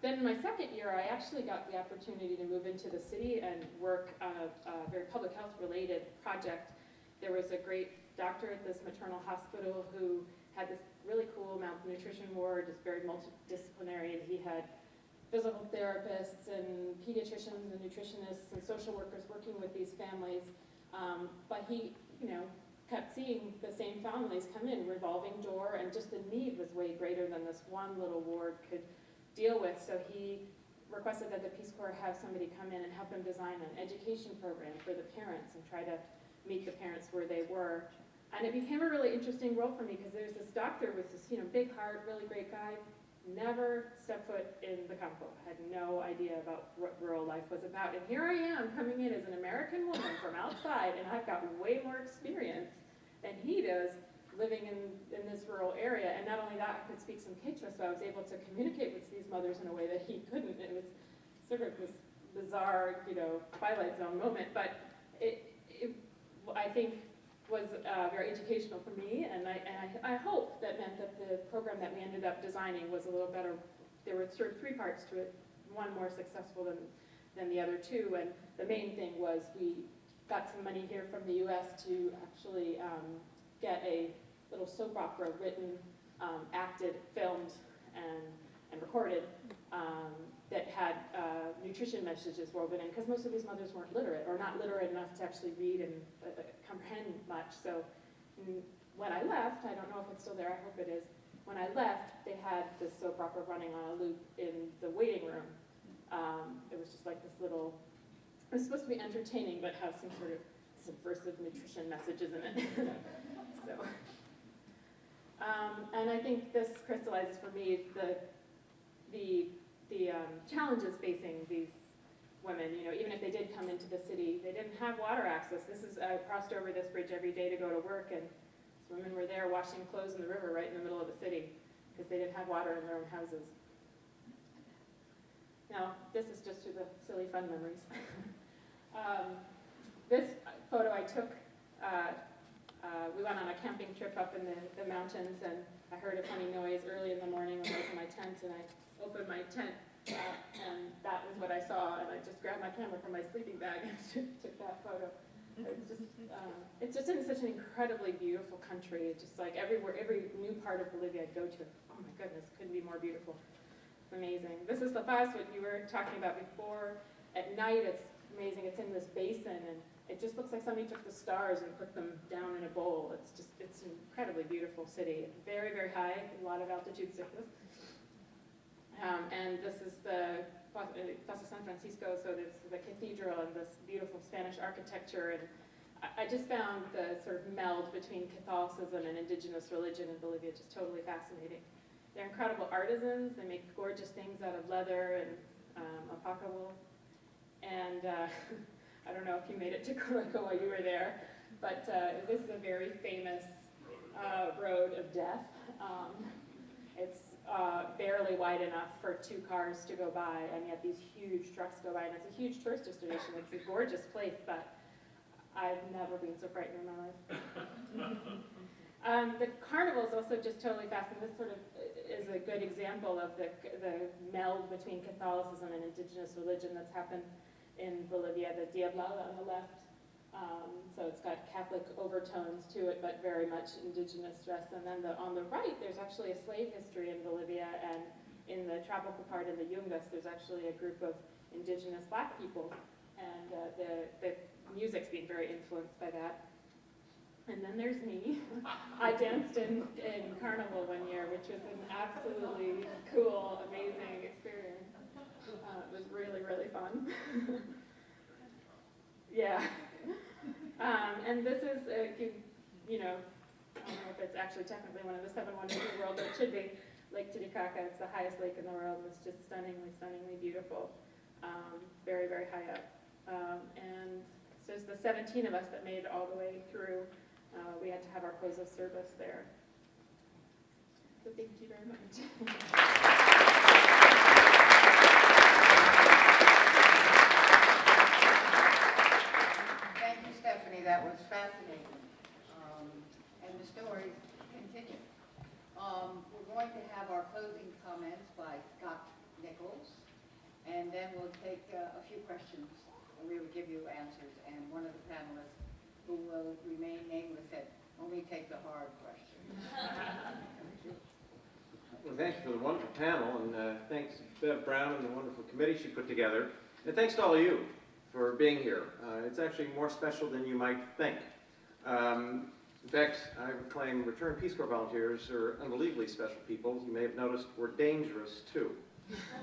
Then in my second year, I actually got the opportunity to move into the city and work on a very public health related project. There was a great doctor at this maternal hospital who had this really cool malnutrition ward, just very multidisciplinary, and he had physical therapists and pediatricians and nutritionists and social workers working with these families. But he, kept seeing the same families come in, revolving door, and just the need was way greater than this one little ward could deal with. So he requested that the Peace Corps have somebody come in and help him design an education program for the parents and try to meet the parents where they were. And it became a really interesting role for me because there's this doctor with this, big heart, really great guy, never stepped foot in the Campo, had no idea about what rural life was about. And here I am coming in as an American woman from outside, and I've got way more experience than he does living in this rural area. And not only that, I could speak some Quechua, so I was able to communicate with these mothers in a way that he couldn't. It was sort of this bizarre, Twilight Zone moment, but it I think was very educational for me, and I hope that meant that the program that we ended up designing was a little better. There were sort of three parts to it, one more successful than the other two, and the main thing was we got some money here from the US to actually get a little soap opera written, acted, filmed, and recorded that had nutrition messages woven in, because most of these mothers weren't literate, or not literate enough to actually read and comprehend much. So when I left, I don't know if it's still there, I hope it is, when I left, they had this soap opera running on a loop in the waiting room. It was just like this little, it was supposed to be entertaining, but have some sort of subversive nutrition messages in it. So, and I think this crystallizes for me the challenges facing these women. Even if they did come into the city, they didn't have water access. I crossed over this bridge every day to go to work, and these women were there washing clothes in the river right in the middle of the city because they didn't have water in their own houses. Now, this is just to the silly fun memories. This photo I took, we went on a camping trip up in the mountains, and I heard a funny noise early in the morning when I was in my tent, and I opened my tent, and that was what I saw, and I just grabbed my camera from my sleeping bag and took that photo. It's just in such an incredibly beautiful country. It's just like everywhere, every new part of Bolivia I go to, oh my goodness, couldn't be more beautiful. It's amazing. This is La Paz, what you were talking about before. At night, it's amazing. It's in this basin, and it just looks like somebody took the stars and put them down in a bowl. It's an incredibly beautiful city. Very, very high, a lot of altitude sickness. And this is the Plaza San Francisco, so there's the cathedral and this beautiful Spanish architecture. And I just found the sort of meld between Catholicism and indigenous religion in Bolivia just totally fascinating. They're incredible artisans. They make gorgeous things out of leather and alpaca wool. And I don't know if you made it to Coroico while you were there, but this is a very famous road of death. It's barely wide enough for two cars to go by, and yet these huge trucks go by, and it's a huge tourist destination. It's a gorgeous place, but I've never been so frightened in my life. The carnival is also just totally fascinating. This sort of is a good example of the meld between Catholicism and indigenous religion that's happened in Bolivia. The Diablada on the left, so it's got Catholic overtones to it, but very much indigenous dress. And then on the right, there's actually a slave history in Bolivia, and in the tropical part of the Yungas, there's actually a group of indigenous black people, and the music's being very influenced by that. And then there's me. I danced in Carnival one year, which was an absolutely cool, amazing experience. It was really, really fun. Yeah. And this is, I don't know if it's actually technically one of the 7 wonders of the world, but it should be Lake Titicaca. Titicaca. It's the highest lake in the world, and it's just stunningly, stunningly beautiful. Very, very high up. And so it's the 17 of us that made it all the way through. We had to have our close of service there. So thank you very much. Thank you, Stephanie, that was fascinating. And the stories continue. We're going to have our closing comments by Scott Nichols, and then we'll take a few questions, and we will give you answers, and one of the panelists who will remain nameless said, only take the hard questions. Well, thank you for the wonderful panel, and thanks to Bev Brown and the wonderful committee she put together. And thanks to all of you for being here. It's actually more special than you might think. In fact, I would claim return Peace Corps volunteers are unbelievably special people. You may have noticed we're dangerous, too,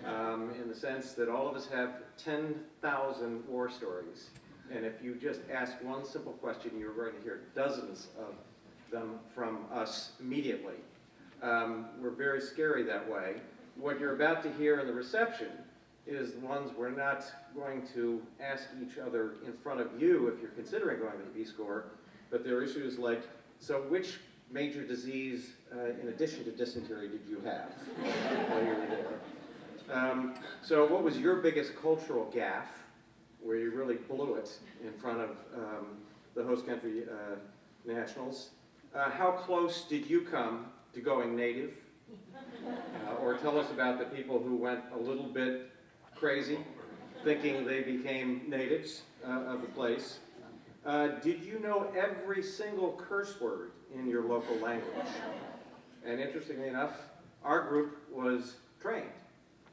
in the sense that all of us have 10,000 war stories. And if you just ask one simple question, you're going to hear dozens of them from us immediately. We're very scary that way. What you're about to hear in the reception is the ones we're not going to ask each other in front of you if you're considering going to the Peace Corps, but there are issues like, so which major disease, in addition to dysentery, did you have while you were there? So what was your biggest cultural gaffe, where you really blew it in front of the host country nationals? How close did you come to going native? Or tell us about the people who went a little bit crazy, thinking they became natives of the place. Did you know every single curse word in your local language? And interestingly enough, our group was trained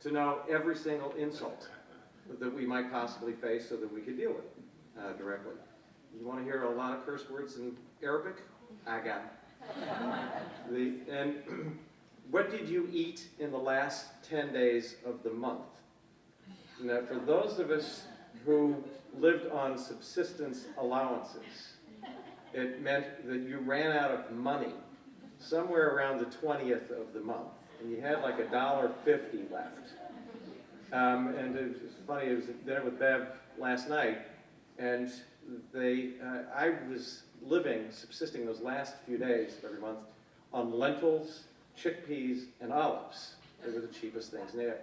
to know every single insult that we might possibly face so that we could deal with it directly. You want to hear a lot of curse words in Arabic? I got it. And what did you eat in the last 10 days of the month? Now, for those of us who lived on subsistence allowances, it meant that you ran out of money somewhere around the 20th of the month, and you had like $1.50 left. And it was funny, I was at dinner with Bev last night, and I was subsisting those last few days of every month on lentils, chickpeas, and olives. They were the cheapest things. And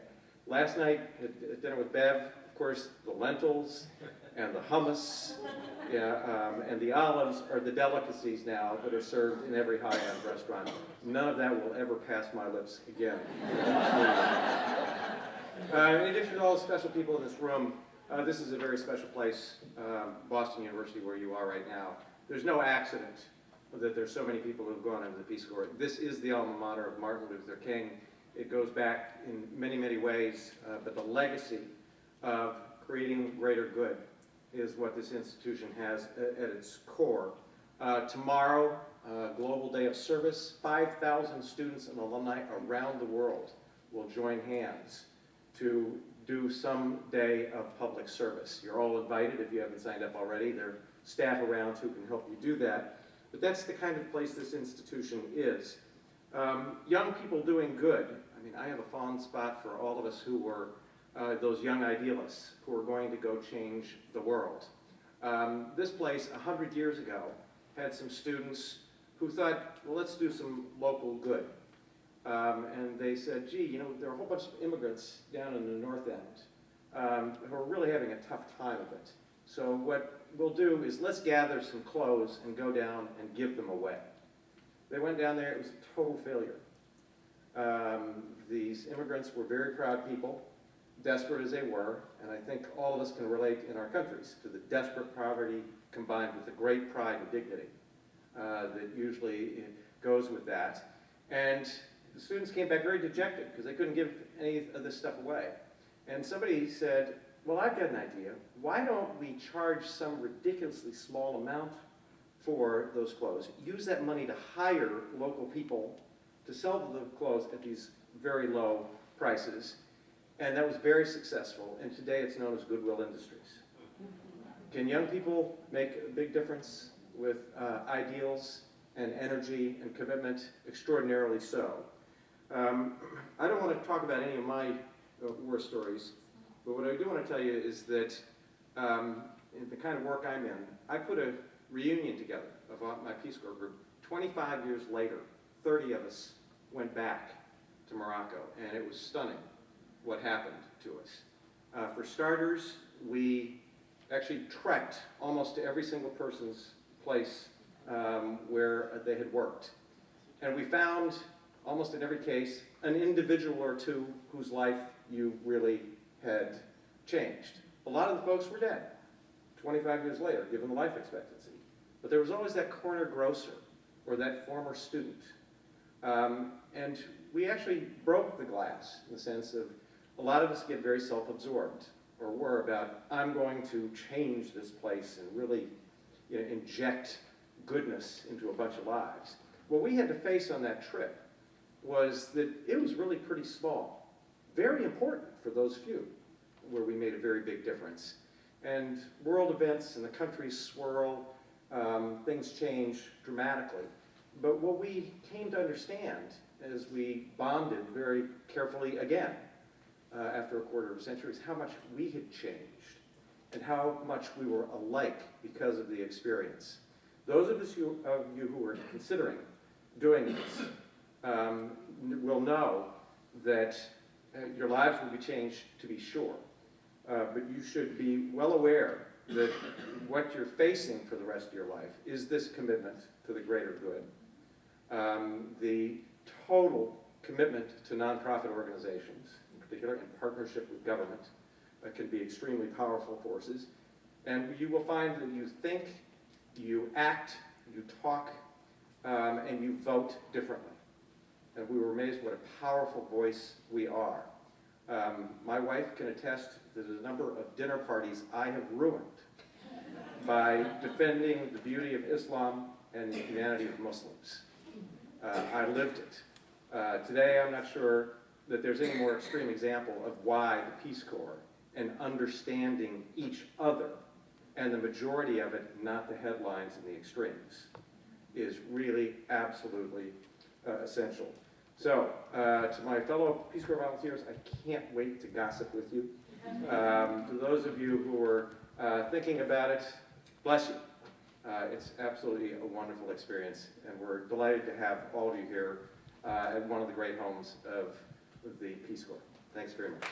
last night at dinner with Bev, of course, the lentils and the hummus and the olives are the delicacies now that are served in every high-end restaurant. None of that will ever pass my lips again. In addition to all the special people in this room, this is a very special place, Boston University, where you are right now. There's no accident that there's so many people who have gone into the Peace Corps. This is the alma mater of Martin Luther King. It goes back in many, many ways, but the legacy of creating greater good is what this institution has at its core. Tomorrow, Global Day of Service, 5,000 students and alumni around the world will join hands to do some day of public service. You're all invited if you haven't signed up already. There are staff around who can help you do that. But that's the kind of place this institution is. Young people doing good. I mean, I have a fond spot for all of us who were those young idealists who are going to go change the world. This place, 100 years ago, had some students who thought, well, let's do some local good. And they said, gee, you know, there are a whole bunch of immigrants down in the North End who are really having a tough time of it. So what we'll do is let's gather some clothes and go down and give them away. They went down there, it was a total failure. These immigrants were very proud people, desperate as they were, and I think all of us can relate in our countries to the desperate poverty combined with the great pride and dignity that usually goes with that. And the students came back very dejected because they couldn't give any of this stuff away. And somebody said, well, I've got an idea. Why don't we charge some ridiculously small amount for those clothes? Use that money to hire local people to sell the clothes at these very low prices. And that was very successful. And today it's known as Goodwill Industries. Can young people make a big difference with ideals and energy and commitment? Extraordinarily so. I don't want to talk about any of my war stories, but what I do want to tell you is that in the kind of work I'm in, I put a reunion together of my Peace Corps group. 25 years later, 30 of us went back to Morocco, and it was stunning what happened to us. For starters, we actually trekked almost to every single person's place where they had worked. And we found, almost in every case, an individual or two whose life you really had changed. A lot of the folks were dead 25 years later, given the life expectancy. But there was always that corner grocer or that former student. And we actually broke the glass in the sense of a lot of us get very self-absorbed or were about, I'm going to change this place and really inject goodness into a bunch of lives. What we had to face on that trip was that it was really pretty small, very important for those few, where we made a very big difference. And world events and the countries swirl, things change dramatically. But what we came to understand as we bonded very carefully again after a quarter of a century is how much we had changed and how much we were alike because of the experience. Those of you who are considering doing this will know that your lives will be changed, to be sure. But you should be well aware that what you're facing for the rest of your life is this commitment to the greater good. The total commitment to nonprofit organizations, in particular in partnership with government, can be extremely powerful forces. And you will find that you think, you act, you talk, and you vote differently. And we were amazed what a powerful voice we are. My wife can attest that a number of dinner parties I have ruined by defending the beauty of Islam and the humanity of Muslims. I lived it. Today, I'm not sure that there's any more extreme example of why the Peace Corps and understanding each other, and the majority of it, not the headlines and the extremes, is really absolutely essential. So, to my fellow Peace Corps volunteers, I can't wait to gossip with you. To those of you who are thinking about it, bless you. It's absolutely a wonderful experience, and we're delighted to have all of you here at one of the great homes of the Peace Corps. Thanks very much.